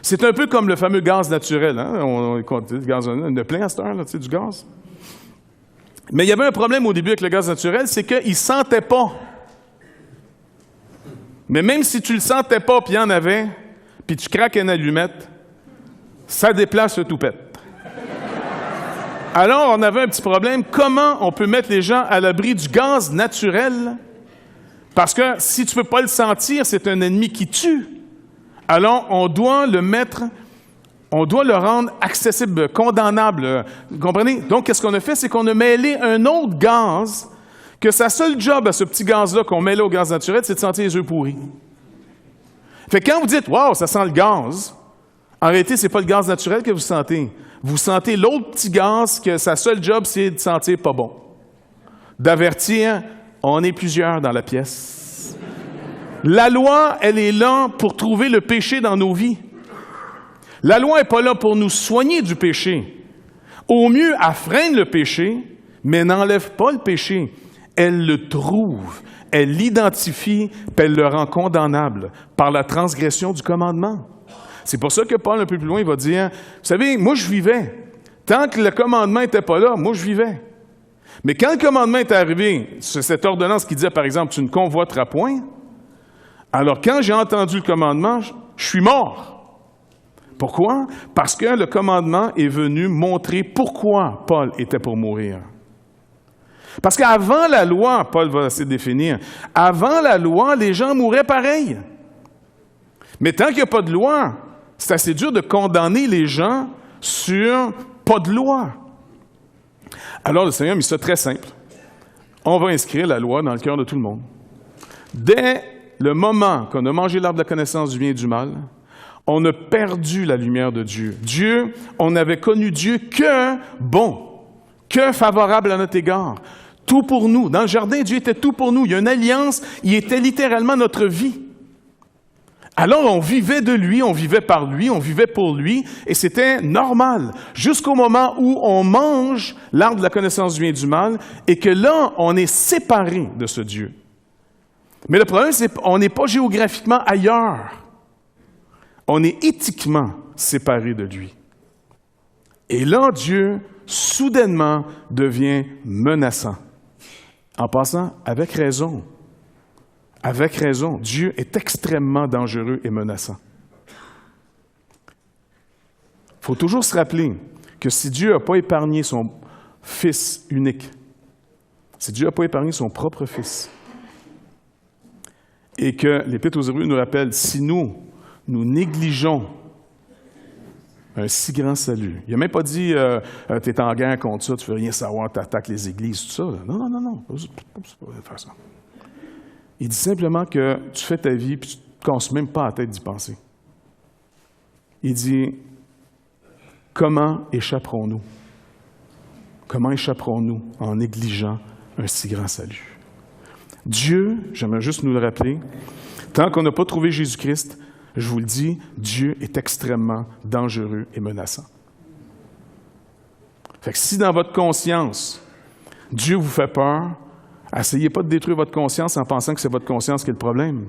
C'est un peu comme le fameux gaz naturel. Hein? On a plein à cette heure, là, tu sais, du gaz. Mais il y avait un problème au début avec le gaz naturel, c'est qu'il ne sentait pas. Mais même si tu ne le sentais pas, puis il y en avait, puis tu craques une allumette, ça déplace le toupette. Alors, on avait un petit problème. Comment on peut mettre les gens à l'abri du gaz naturel? Parce que si tu ne peux pas le sentir, c'est un ennemi qui tue. Alors, on doit le mettre, on doit le rendre accessible, condamnable. Vous comprenez? Donc, qu'est-ce qu'on a fait? C'est qu'on a mêlé un autre gaz, que sa seule job à ce petit gaz-là qu'on met là au gaz naturel, c'est de sentir les œufs pourris. Fait que quand vous dites « Wow, ça sent le gaz », en réalité, ce n'est pas le gaz naturel que vous sentez. vous sentez l'autre petit gaz que sa seule job, c'est de sentir pas bon. D'avertir, on est plusieurs dans la pièce. La loi, elle est là pour trouver le péché dans nos vies. La loi n'est pas là pour nous soigner du péché. Au mieux, elle freine le péché, mais n'enlève pas le péché. Elle le trouve, elle l'identifie, puis elle le rend condamnable par la transgression du commandement. C'est pour ça que Paul, un peu plus loin, il va dire, vous savez, moi je vivais. Tant que le commandement n'était pas là, moi je vivais. Mais quand le commandement est arrivé, c'est cette ordonnance qui disait, par exemple, tu ne convoiteras point, alors quand j'ai entendu le commandement, je suis mort. Pourquoi? Parce que le commandement est venu montrer pourquoi Paul était pour mourir. Parce qu'avant la loi, Paul va essayer de définir, avant la loi, les gens mouraient pareil. Mais tant qu'il n'y a pas de loi, c'est assez dur de condamner les gens sur pas de loi. Alors le Seigneur a mis ça très simple. On va inscrire la loi dans le cœur de tout le monde. Dès le moment qu'on a mangé l'arbre de la connaissance du bien et du mal, on a perdu la lumière de Dieu. Dieu, on n'avait connu Dieu que bon, que favorable à notre égard. Tout pour nous. Dans le jardin, Dieu était tout pour nous. Il y a une alliance, il était littéralement notre vie. Alors, on vivait de lui, on vivait par lui, on vivait pour lui, et c'était normal. Jusqu'au moment où on mange l'arbre de la connaissance du bien et du mal, et que là, on est séparé de ce Dieu. Mais le problème, c'est qu'on n'est pas géographiquement ailleurs. On est éthiquement séparé de lui. Et là, Dieu, soudainement, devient menaçant. En passant, avec raison. Avec raison. Dieu est extrêmement dangereux et menaçant. Il faut toujours se rappeler que si Dieu n'a pas épargné son Fils unique, si Dieu n'a pas épargné son propre Fils, et que l'Épître aux Hébreux nous rappelle, si nous négligeons un si grand salut. Il n'a même pas dit tu es en guerre contre ça, tu ne veux rien savoir, tu attaques les églises, tout ça. Là. Non. C'est pas faire ça. Il dit simplement que tu fais ta vie et tu ne te casses même pas la tête d'y penser. Il dit comment échapperons-nous? Comment échapperons-nous en négligeant un si grand salut? Dieu, j'aimerais juste nous le rappeler, tant qu'on n'a pas trouvé Jésus-Christ, je vous le dis, Dieu est extrêmement dangereux et menaçant. Fait que si dans votre conscience, Dieu vous fait peur, essayez pas de détruire votre conscience en pensant que c'est votre conscience qui est le problème.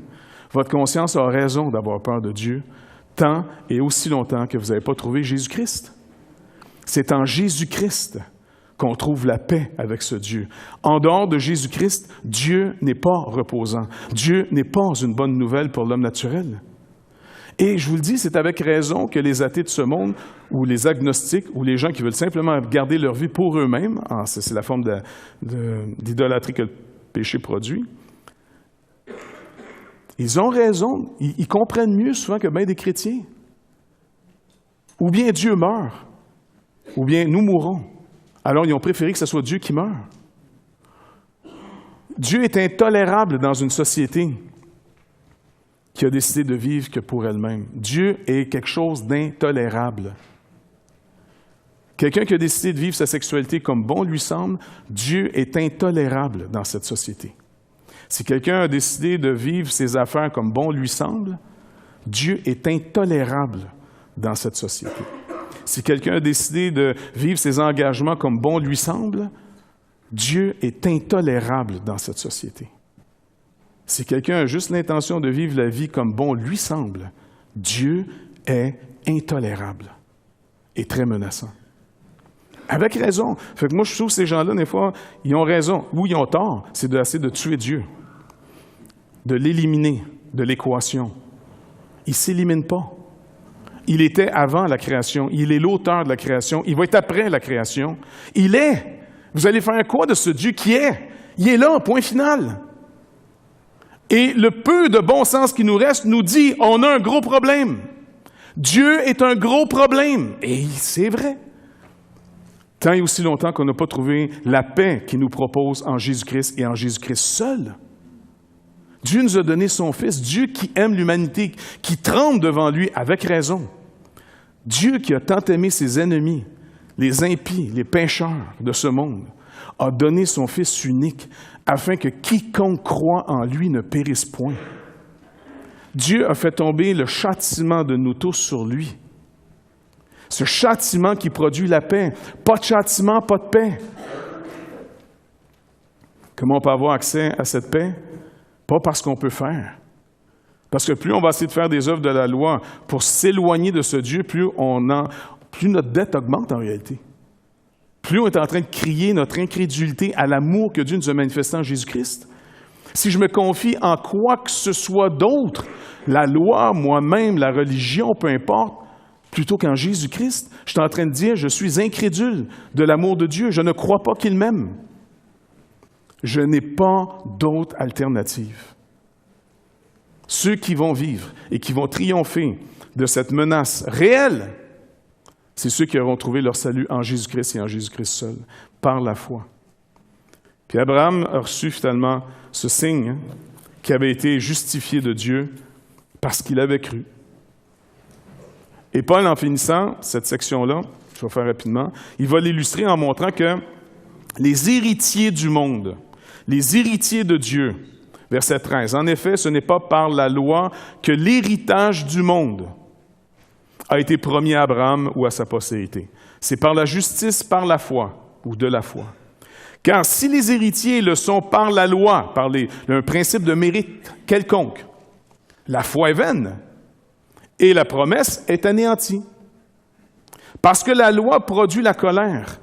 Votre conscience a raison d'avoir peur de Dieu, tant et aussi longtemps que vous n'avez pas trouvé Jésus-Christ. C'est en Jésus-Christ qu'on trouve la paix avec ce Dieu. En dehors de Jésus-Christ, Dieu n'est pas reposant. Dieu n'est pas une bonne nouvelle pour l'homme naturel. Et je vous le dis, c'est avec raison que les athées de ce monde, ou les agnostiques, ou les gens qui veulent simplement garder leur vie pour eux-mêmes, c'est la forme d'idolâtrie que le péché produit, ils ont raison, ils comprennent mieux souvent que bien des chrétiens. Ou bien Dieu meurt, ou bien nous mourrons. Alors ils ont préféré que ce soit Dieu qui meure. Dieu est intolérable dans une société qui a décidé de vivre que pour elle-même. Dieu est quelque chose d'intolérable. Quelqu'un qui a décidé de vivre sa sexualité comme bon lui semble, Dieu est intolérable dans cette société. Si quelqu'un a décidé de vivre ses affaires comme bon lui semble, Dieu est intolérable dans cette société. Si quelqu'un a décidé de vivre ses engagements comme bon lui semble, Dieu est intolérable dans cette société. Si quelqu'un a juste l'intention de vivre la vie comme bon lui semble, Dieu est intolérable et très menaçant. Avec raison. Fait que moi, je trouve que ces gens-là, des fois, ils ont raison. Ou ils ont tort, c'est d'essayer de tuer Dieu, de l'éliminer de l'équation. Il ne s'élimine pas. Il était avant la création. Il est l'auteur de la création. Il va être après la création. Il est. Vous allez faire quoi de ce Dieu qui est? Il est là, point final. Et le peu de bon sens qui nous reste nous dit, on a un gros problème. Dieu est un gros problème. Et c'est vrai. Tant et aussi longtemps qu'on n'a pas trouvé la paix qu'il nous propose en Jésus-Christ et en Jésus-Christ seul. Dieu nous a donné son Fils, Dieu qui aime l'humanité, qui tremble devant lui avec raison. Dieu qui a tant aimé ses ennemis, les impies, les pécheurs de ce monde, a donné son Fils unique afin que quiconque croit en lui ne périsse point. Dieu a fait tomber le châtiment de nous tous sur lui. Ce châtiment qui produit la paix. Pas de châtiment, pas de paix. Comment on peut avoir accès à cette paix? Pas parce qu'on peut faire. Parce que plus on va essayer de faire des œuvres de la loi pour s'éloigner de ce Dieu, plus notre dette augmente en réalité. Plus on est en train de crier notre incrédulité à l'amour que Dieu nous a manifesté en Jésus-Christ. Si je me confie en quoi que ce soit d'autre, la loi, moi-même, la religion, peu importe, plutôt qu'en Jésus-Christ, je suis en train de dire, je suis incrédule de l'amour de Dieu. Je ne crois pas qu'il m'aime. Je n'ai pas d'autre alternative. Ceux qui vont vivre et qui vont triompher de cette menace réelle, c'est ceux qui auront trouvé leur salut en Jésus-Christ et en Jésus-Christ seul, par la foi. Puis Abraham a reçu finalement ce signe qui avait été justifié de Dieu parce qu'il avait cru. Et Paul, en finissant cette section-là, je vais faire rapidement, il va l'illustrer en montrant que les héritiers du monde, les héritiers de Dieu, verset 13, en effet, ce n'est pas par la loi que l'héritage du monde a été promis à Abraham ou à sa postérité. C'est par la justice, par la foi ou de la foi. Car si les héritiers le sont par la loi, par un principe de mérite quelconque, la foi est vaine et la promesse est anéantie. Parce que la loi produit la colère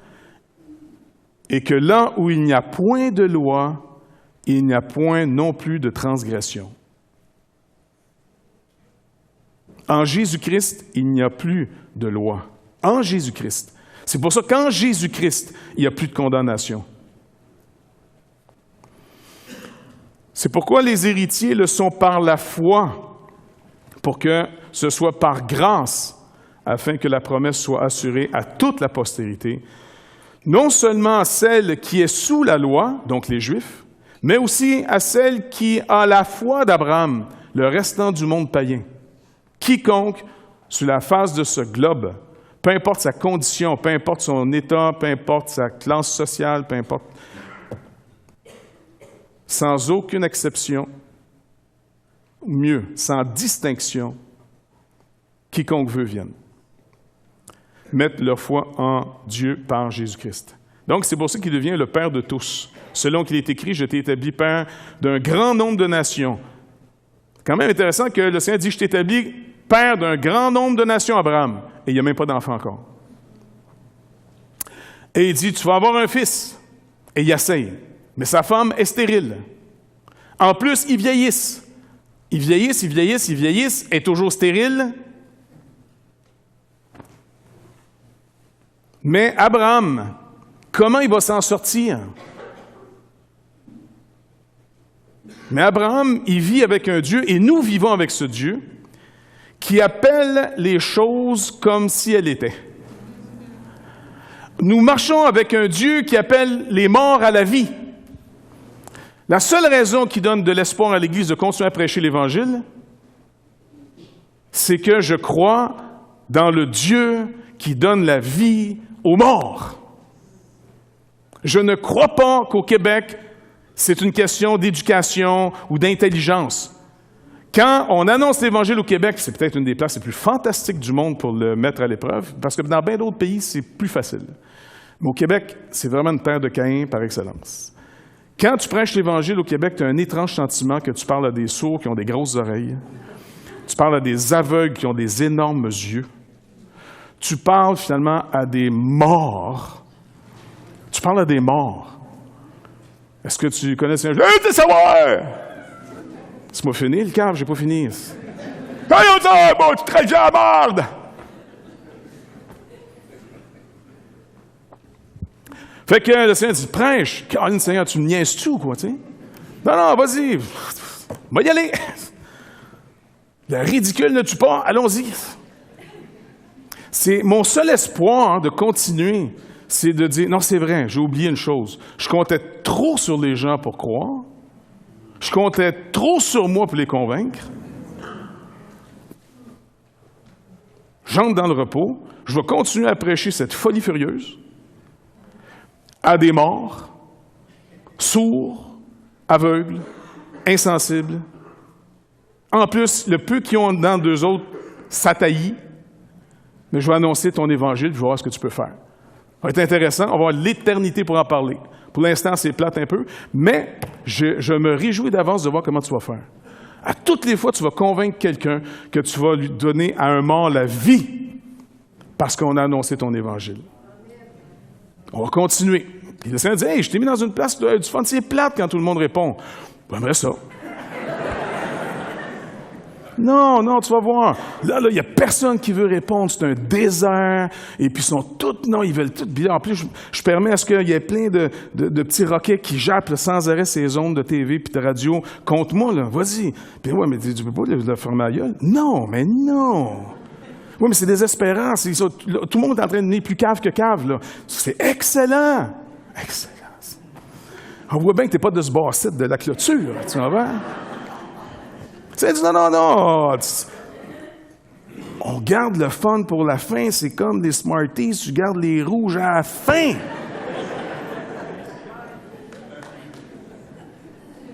et que là où il n'y a point de loi, il n'y a point non plus de transgression. En Jésus-Christ, il n'y a plus de loi. En Jésus-Christ. C'est pour ça qu'en Jésus-Christ, il n'y a plus de condamnation. C'est pourquoi les héritiers le sont par la foi, pour que ce soit par grâce, afin que la promesse soit assurée à toute la postérité, non seulement à celle qui est sous la loi, donc les Juifs, mais aussi à celle qui a la foi d'Abraham, le restant du monde païen. Quiconque, sur la face de ce globe, peu importe sa condition, peu importe son état, peu importe sa classe sociale, peu importe, sans aucune exception, mieux, sans distinction, quiconque veut vienne. Mettre leur foi en Dieu par Jésus-Christ. Donc, c'est pour ça qu'il devient le Père de tous. Selon qu'il est écrit, je t'ai établi Père d'un grand nombre de nations. C'est quand même intéressant que le Seigneur dit, je t'ai établi Père d'un grand nombre de nations, Abraham. Et il n'y a même pas d'enfant encore. Et il dit, tu vas avoir un fils. Et il essaye. Mais sa femme est stérile. En plus, ils vieillissent. Ils vieillissent, est toujours stérile. Mais Abraham, comment il va s'en sortir? Mais Abraham, il vit avec un Dieu, et nous vivons avec ce Dieu, qui appelle les choses comme si elles étaient. Nous marchons avec un Dieu qui appelle les morts à la vie. La seule raison qui donne de l'espoir à l'Église de continuer à prêcher l'Évangile, c'est que je crois dans le Dieu qui donne la vie aux morts. Je ne crois pas qu'au Québec, c'est une question d'éducation ou d'intelligence. Quand on annonce l'Évangile au Québec, c'est peut-être une des places les plus fantastiques du monde pour le mettre à l'épreuve, parce que dans bien d'autres pays, c'est plus facile. Mais au Québec, c'est vraiment une terre de Caïn par excellence. Quand tu prêches l'Évangile au Québec, tu as un étrange sentiment que tu parles à des sourds qui ont des grosses oreilles. Tu parles à des aveugles qui ont des énormes yeux. Tu parles finalement à des morts. Tu parles à des morts. Est-ce que tu connais ce... Je veux savoir! C'est moi fini, le cave, j'ai pas fini. Bon, tu crèves la merde! Fait que le Seigneur dit, prêche. Caroline, Seigneur, tu me niaises-tu ou quoi, tu sais? Non, vas-y. Va y aller. Le ridicule ne tue pas, allons-y. C'est mon seul espoir de continuer, c'est de dire, non, c'est vrai, j'ai oublié une chose. Je comptais trop sur les gens pour croire. Je comptais trop sur moi pour les convaincre. J'entre dans le repos. je vais continuer à prêcher cette folie furieuse à des morts, sourds, aveugles, insensibles. En plus, le peu qui ont dans d'eux autres s'attaillit, mais je vais annoncer ton évangile, je vais voir ce que tu peux faire. Ça va être intéressant, on va avoir l'éternité pour en parler. Pour l'instant, c'est plate un peu, mais je me réjouis d'avance de voir comment tu vas faire. À toutes les fois, tu vas convaincre quelqu'un que tu vas lui donner à un mort la vie parce qu'on a annoncé ton évangile. On va continuer. Puis le Seigneur dit, « Hey, je t'ai mis dans une place du fun, c'est plate quand tout le monde répond. » J'aimerais ça. Non, tu vas voir. Là, il n'y a personne qui veut répondre. C'est un désert. Et puis, ils sont tous... Non, ils veulent tout. En plus, je permets à ce qu'il y ait plein de petits roquets qui jappent là, sans arrêt ces ondes de TV puis de radio contre moi. Là. Vas-y. Puis, ouais, mais tu peux pas le fermer la gueule? Non, mais non. Oui, mais c'est désespérant. Tout le monde est en train de devenir plus cave que cave. Là. C'est excellent. Excellent. On voit bien que tu n'es pas de ce bas-site de la clôture. Tu vas voir? Tu sais, non. On garde le fun pour la fin. C'est comme des Smarties. Tu gardes les rouges à la fin.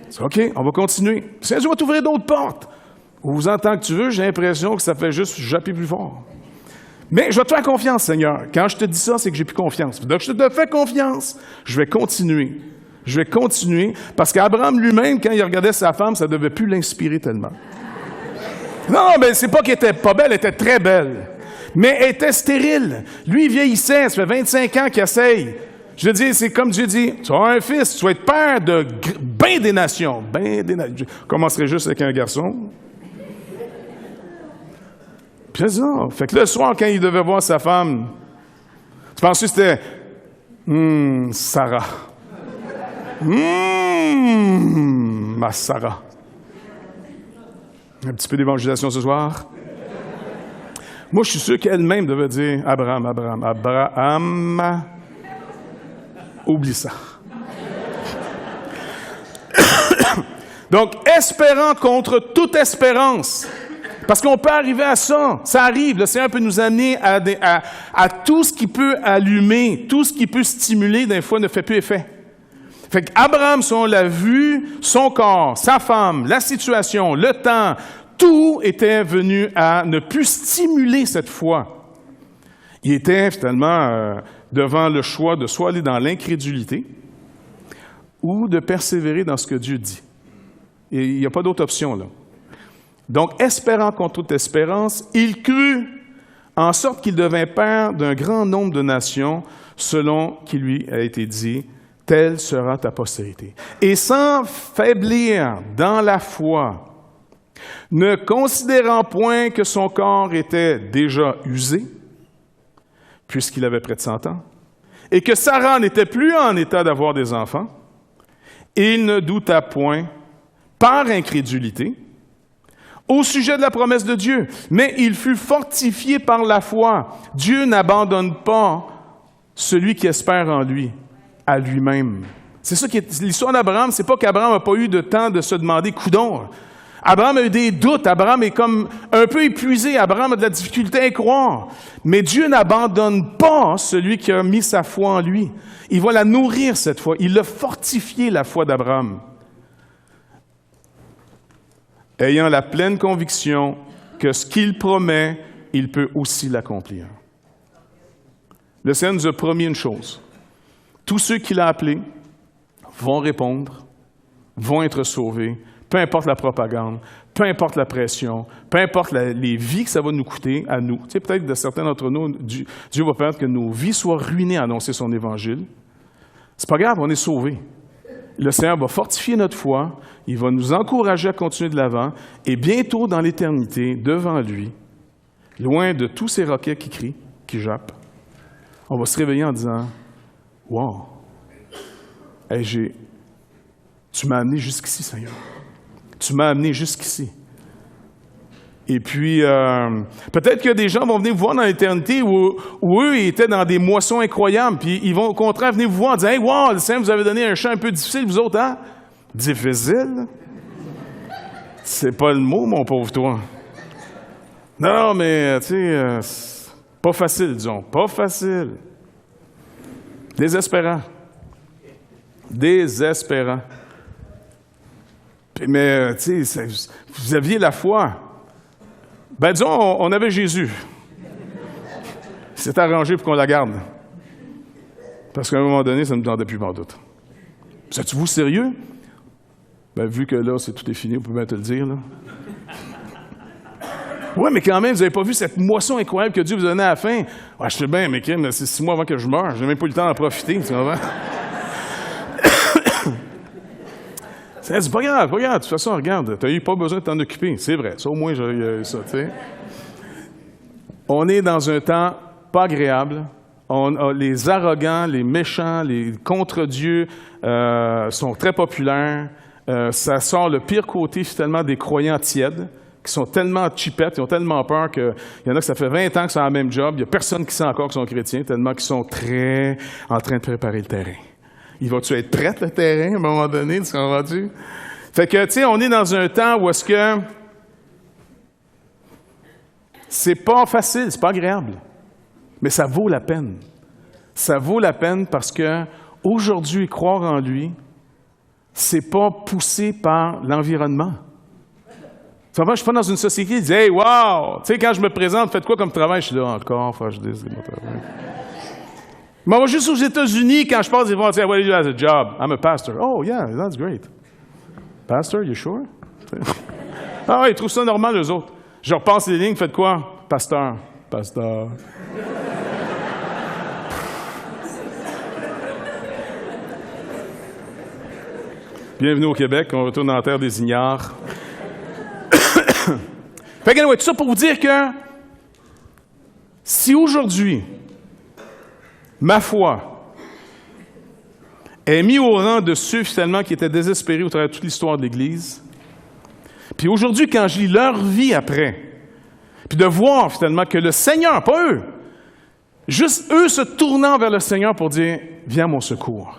C'est OK, on va continuer. C'est Dieu va t'ouvrir d'autres portes. Autant que tu veux, j'ai l'impression que ça fait juste japper plus fort. Mais je vais te faire confiance, Seigneur. Quand je te dis ça, c'est que j'ai plus confiance. Donc, je te fais confiance. Je vais continuer. Parce qu'Abraham lui-même, quand il regardait sa femme, ça ne devait plus l'inspirer tellement. Non, mais c'est pas qu'elle était pas belle, elle était très belle. Mais elle était stérile. Lui, il vieillissait, ça fait 25 ans qu'il essaye. Je veux dire, c'est comme Dieu dit, tu as un fils, tu vas être père de bien des nations. Je commencerai juste avec un garçon. Puis c'est ça. Fait que le soir, quand il devait voir sa femme, tu penses que c'était Sarah. Ma Sarah. Un petit peu d'évangélisation ce soir. Moi, je suis sûr qu'elle-même devait dire Abraham. Oublie ça. Donc, espérant contre toute espérance. Parce qu'on peut arriver à ça. Ça arrive. Le Seigneur peut nous amener à tout ce qui peut allumer, tout ce qui peut stimuler, des fois, ne fait plus effet. Fait qu'Abraham, selon la vue, son corps, sa femme, la situation, le temps, tout était venu à ne plus stimuler cette foi. Il était finalement devant le choix de soit aller dans l'incrédulité ou de persévérer dans ce que Dieu dit. Et il n'y a pas d'autre option là. Donc, espérant contre toute espérance, il crut en sorte qu'il devint père d'un grand nombre de nations, selon qui lui a été dit, telle sera ta postérité. Et sans faiblir dans la foi, ne considérant point que son corps était déjà usé, puisqu'il avait près de 100 ans, et que Sarah n'était plus en état d'avoir des enfants, il ne douta point, par incrédulité, au sujet de la promesse de Dieu, mais il fut fortifié par la foi. Dieu n'abandonne pas celui qui espère en lui, à lui-même. C'est ça qui est l'histoire d'Abraham, c'est pas qu'Abraham n'a pas eu de temps de se demander coudon. Abraham a eu des doutes, Abraham est comme un peu épuisé, Abraham a de la difficulté à croire. Mais Dieu n'abandonne pas celui qui a mis sa foi en lui. Il va la nourrir cette foi, il a fortifié la foi d'Abraham. Ayant la pleine conviction que ce qu'il promet, il peut aussi l'accomplir. Le Seigneur nous a promis une chose. Tous ceux qu'il a appelés vont répondre, vont être sauvés, peu importe la propagande, peu importe la pression, peu importe les vies que ça va nous coûter à nous. Tu sais, peut-être de certains d'entre nous, Dieu va permettre que nos vies soient ruinées à annoncer son évangile. C'est pas grave, on est sauvés. Le Seigneur va fortifier notre foi, il va nous encourager à continuer de l'avant, et bientôt dans l'éternité, devant lui, loin de tous ces roquets qui crient, qui jappent, on va se réveiller en disant « Wow! Hey, tu m'as amené jusqu'ici, Seigneur. Tu m'as amené jusqu'ici. » Et puis, peut-être qu'il y a des gens qui vont venir vous voir dans l'éternité où eux ils étaient dans des moissons incroyables, puis ils vont au contraire venir vous voir en disant « Hey, wow, le Seigneur vous avez donné un champ un peu difficile, vous autres, hein? » Difficile? C'est pas le mot, mon pauvre toi. Non, mais, tu sais, Pas facile, disons. Pas facile. Désespérant. Désespérant. Mais, tu sais, vous aviez la foi. Ben, disons, on avait Jésus. C'est arrangé pour qu'on la garde. Parce qu'à un moment donné, ça ne me tentait plus, m'en doute. Êtes-vous sérieux? Ben, vu que là, tout est fini, on peut bien te le dire, là. Oui, mais quand même, vous n'avez pas vu cette moisson incroyable que Dieu vous donnait à la fin? Ouais, je sais bien, mais c'est 6 mois avant que je meure. Je n'ai même pas eu le temps d'en profiter, tu vois. C'est pas grave, regarde. De toute façon, regarde, tu n'as eu pas besoin de t'en occuper. C'est vrai, ça au moins, j'ai eu ça, tu sais. On est dans un temps pas agréable. Les arrogants, les méchants, les contre-dieux sont très populaires. Ça sort le pire côté, finalement, des croyants tièdes, qui sont tellement chipettes, ils ont tellement peur qu'il y en a que ça fait 20 ans qu'ils sont dans le même job. Il n'y a personne qui sait encore qu'ils sont chrétiens, tellement qu'ils sont très en train de préparer le terrain. Il va-tu être prêt, le terrain, à un moment donné, tu comprends-tu? Fait que, tu sais, on est dans un temps où est-ce que c'est pas facile, c'est pas agréable, mais ça vaut la peine. Ça vaut la peine parce que aujourd'hui, croire en lui, c'est pas poussé par l'environnement. Ça va, je suis pas dans une société qui dit « Hey, wow! » Tu sais, quand je me présente, faites quoi comme travail? Je suis là encore, faut que je dise mon travail. Mais on va juste aux États-Unis, quand je passe, ils vont dire « What do you do as a job? I'm a pastor. » Oh, yeah, that's great. Pastor, you sure? Ah ouais, ils trouvent ça normal, eux autres. Je repasse les lignes, faites quoi? Pasteur. Pasteur. Bienvenue au Québec, on retourne dans la terre des ignares. Fait que, tout ça pour vous dire que si aujourd'hui, ma foi est mise au rang de ceux finalement qui étaient désespérés au travers de toute l'histoire de l'Église, puis aujourd'hui, quand je lis leur vie après, puis de voir finalement que le Seigneur, pas eux, juste eux se tournant vers le Seigneur pour dire « Viens à mon secours »,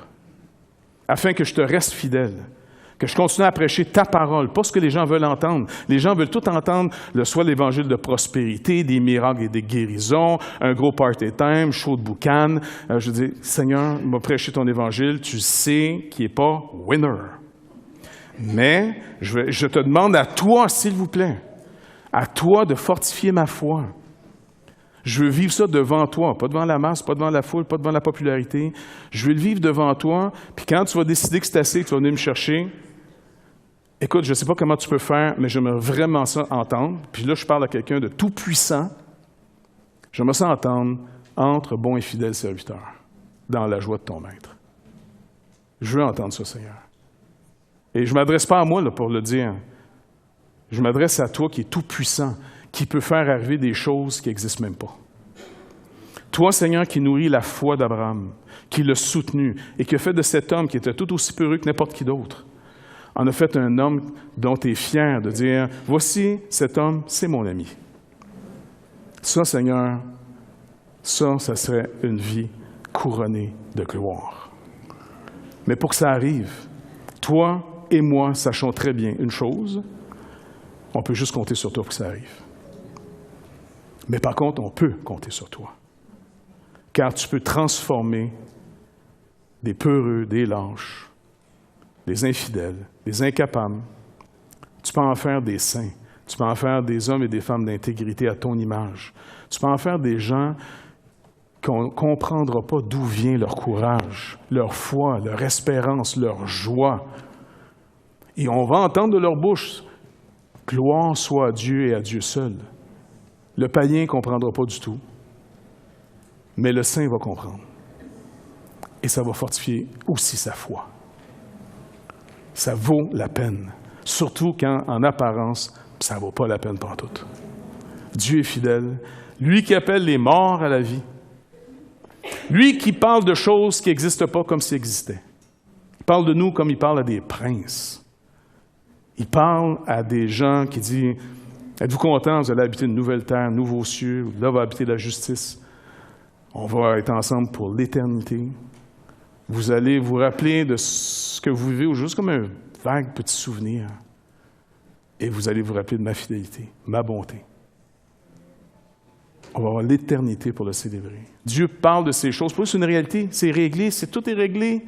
afin que je te reste fidèle. Que je continue à prêcher ta parole, pas ce que les gens veulent entendre. Les gens veulent tout entendre, soit l'évangile de prospérité, des miracles et des guérisons, un gros party time, chaud de boucan. Je dis, Seigneur, m'a prêché ton évangile, tu sais qu'il n'est pas winner. Mais je te demande à toi, s'il vous plaît, à toi de fortifier ma foi. Je veux vivre ça devant toi, pas devant la masse, pas devant la foule, pas devant la popularité. Je veux le vivre devant toi, puis quand tu vas décider que c'est assez, que tu vas venir me chercher, écoute, je ne sais pas comment tu peux faire, mais j'aimerais vraiment ça entendre. Puis là, je parle à quelqu'un de tout-puissant. J'aimerais ça entendre entre bon et fidèle serviteur, dans la joie de ton maître. Je veux entendre ça, Seigneur. Et je ne m'adresse pas à moi là, pour le dire. Je m'adresse à toi qui es tout-puissant, qui peut faire arriver des choses qui n'existent même pas. Toi, Seigneur, qui nourris la foi d'Abraham, qui l'a soutenu et qui a fait de cet homme qui était tout aussi peureux que n'importe qui d'autre, en a fait un homme dont tu es fier de dire « Voici, cet homme, c'est mon ami. » Ça, Seigneur, ça serait une vie couronnée de gloire. Mais pour que ça arrive, toi et moi sachons très bien une chose, on peut juste compter sur toi pour que ça arrive. Mais par contre, on peut compter sur toi. Car tu peux transformer des peureux, des lâches, des infidèles, des incapables. Tu peux en faire des saints. Tu peux en faire des hommes et des femmes d'intégrité à ton image. Tu peux en faire des gens qu'on ne comprendra pas d'où vient leur courage, leur foi, leur espérance, leur joie. Et on va entendre de leur bouche « Gloire soit à Dieu et à Dieu seul ». Le païen ne comprendra pas du tout, mais le saint va comprendre. Et ça va fortifier aussi sa foi. Ça vaut la peine, surtout quand, en apparence, ça ne vaut pas la peine pantoute. Dieu est fidèle, lui qui appelle les morts à la vie, lui qui parle de choses qui n'existent pas comme s'ils existaient. Il parle de nous comme il parle à des princes. Il parle à des gens qui disent « Êtes-vous contents, vous allez habiter une nouvelle terre, un nouveau cieux, là va habiter la justice. On va être ensemble pour l'éternité. » Vous allez vous rappeler de ce que vous vivez, juste comme un vague petit souvenir. Et vous allez vous rappeler de ma fidélité, ma bonté. on va avoir l'éternité pour le célébrer. Dieu parle de ces choses. Pour eux, c'est une réalité. C'est réglé. Tout est réglé.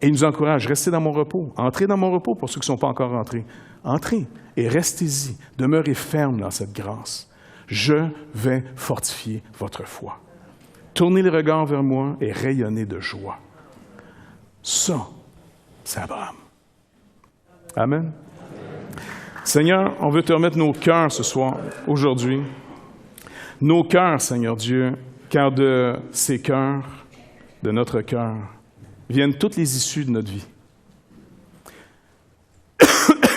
Et il nous encourage. Restez dans mon repos. Entrez dans mon repos pour ceux qui ne sont pas encore rentrés. Entrez et restez-y. Demeurez ferme dans cette grâce. Je vais fortifier votre foi. Tournez le regard vers moi et rayonnez de joie. Ça, c'est Abraham. Amen. Seigneur, on veut te remettre nos cœurs ce soir, aujourd'hui. Nos cœurs, Seigneur Dieu, car de ces cœurs, de notre cœur, viennent toutes les issues de notre vie.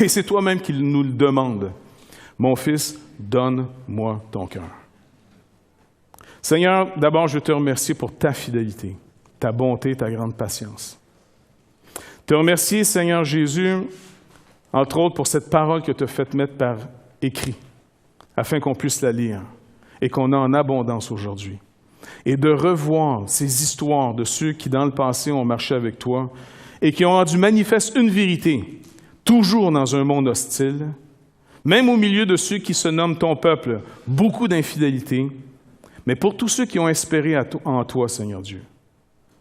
Et c'est toi-même qui nous le demandes. Mon fils, donne-moi ton cœur. Seigneur, d'abord, je veux te remercier pour ta fidélité, ta bonté, ta grande patience. Te remercier, Seigneur Jésus, entre autres pour cette parole que tu as fait mettre par écrit, afin qu'on puisse la lire et qu'on a en abondance aujourd'hui. Et de revoir ces histoires de ceux qui, dans le passé, ont marché avec toi et qui ont rendu manifeste une vérité, toujours dans un monde hostile, même au milieu de ceux qui se nomment ton peuple, beaucoup d'infidélité, mais pour tous ceux qui ont espéré en toi, Seigneur Dieu,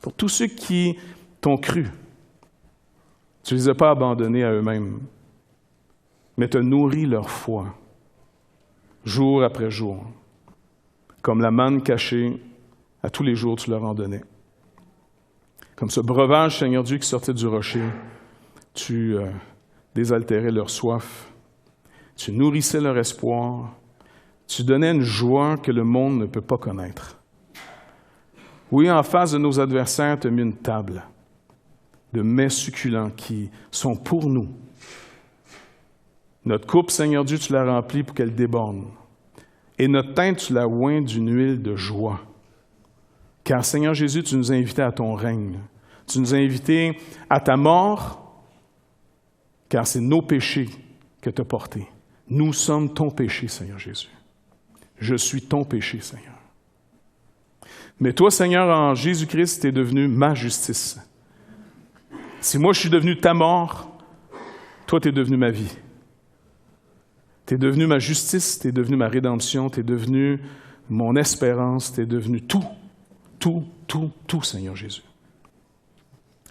pour tous ceux qui t'ont cru, tu ne les as pas abandonnés à eux-mêmes, mais tu as nourri leur foi, jour après jour, comme la manne cachée, à tous les jours tu leur en donnais. Comme ce breuvage, Seigneur Dieu, qui sortait du rocher, tu désaltérais leur soif, tu nourrissais leur espoir, tu donnais une joie que le monde ne peut pas connaître. Oui, en face de nos adversaires, tu as mis une table de mets succulents qui sont pour nous. Notre coupe, Seigneur Dieu, tu l'as remplie pour qu'elle déborde. Et notre teinte, tu l'as oint d'une huile de joie. Car, Seigneur Jésus, tu nous as invités à ton règne. Tu nous as invités à ta mort, car c'est nos péchés que tu as portés. Nous sommes ton péché, Seigneur Jésus. Je suis ton péché, Seigneur. Mais toi, Seigneur, en Jésus-Christ, tu es devenu ma justice. Si moi, je suis devenu ta mort, toi, tu es devenu ma vie. Tu es devenu ma justice, tu es devenu ma rédemption, tu es devenu mon espérance, tu es devenu tout, Seigneur Jésus.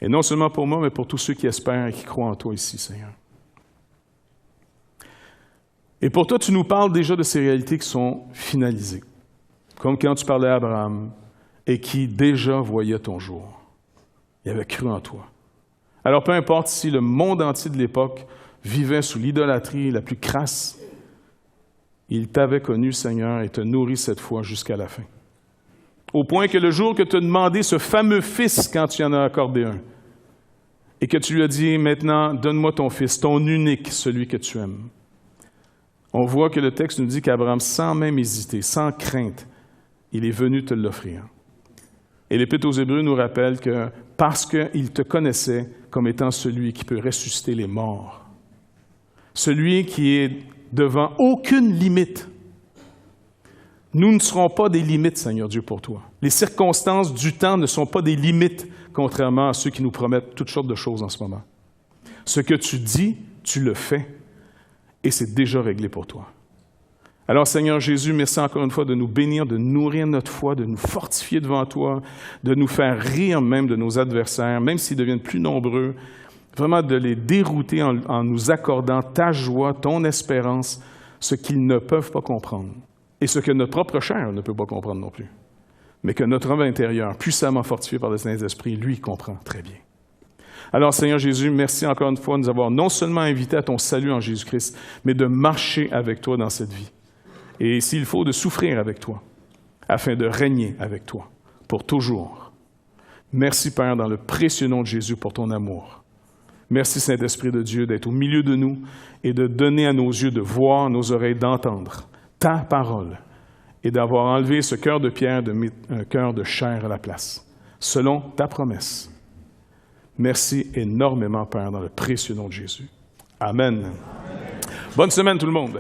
Et non seulement pour moi, mais pour tous ceux qui espèrent et qui croient en toi ici, Seigneur. Et pour toi, tu nous parles déjà de ces réalités qui sont finalisées, comme quand tu parlais à Abraham et qui déjà voyait ton jour. Il avait cru en toi. Alors, peu importe si le monde entier de l'époque vivait sous l'idolâtrie la plus crasse, il t'avait connu, Seigneur, et te nourrit cette fois jusqu'à la fin. Au point que le jour que tu as demandé ce fameux fils quand tu en as accordé un, et que tu lui as dit, maintenant, donne-moi ton fils, ton unique, celui que tu aimes. On voit que le texte nous dit qu'Abraham, sans même hésiter, sans crainte, il est venu te l'offrir. Et l'Épître aux Hébreux nous rappelle que parce qu'il te connaissait comme étant celui qui peut ressusciter les morts, celui qui est devant aucune limite. Nous ne serons pas des limites, Seigneur Dieu, pour toi. Les circonstances du temps ne sont pas des limites, contrairement à ceux qui nous promettent toutes sortes de choses en ce moment. Ce que tu dis, tu le fais, et c'est déjà réglé pour toi. Alors, Seigneur Jésus, merci encore une fois de nous bénir, de nourrir notre foi, de nous fortifier devant toi, de nous faire rire même de nos adversaires, même s'ils deviennent plus nombreux, vraiment de les dérouter en nous accordant ta joie, ton espérance, ce qu'ils ne peuvent pas comprendre. Et ce que notre propre chair ne peut pas comprendre non plus. Mais que notre homme intérieur, puissamment fortifié par le Saint-Esprit, lui comprend très bien. Alors, Seigneur Jésus, merci encore une fois de nous avoir non seulement invités à ton salut en Jésus-Christ, mais de marcher avec toi dans cette vie. Et s'il faut, de souffrir avec toi, afin de régner avec toi, pour toujours. Merci, Père, dans le précieux nom de Jésus, pour ton amour. Merci, Saint-Esprit de Dieu, d'être au milieu de nous et de donner à nos yeux de voir, à nos oreilles d'entendre ta parole et d'avoir enlevé ce cœur de pierre, de mettre un cœur de chair à la place, selon ta promesse. Merci énormément, Père, dans le précieux nom de Jésus. Amen. Bonne semaine, tout le monde.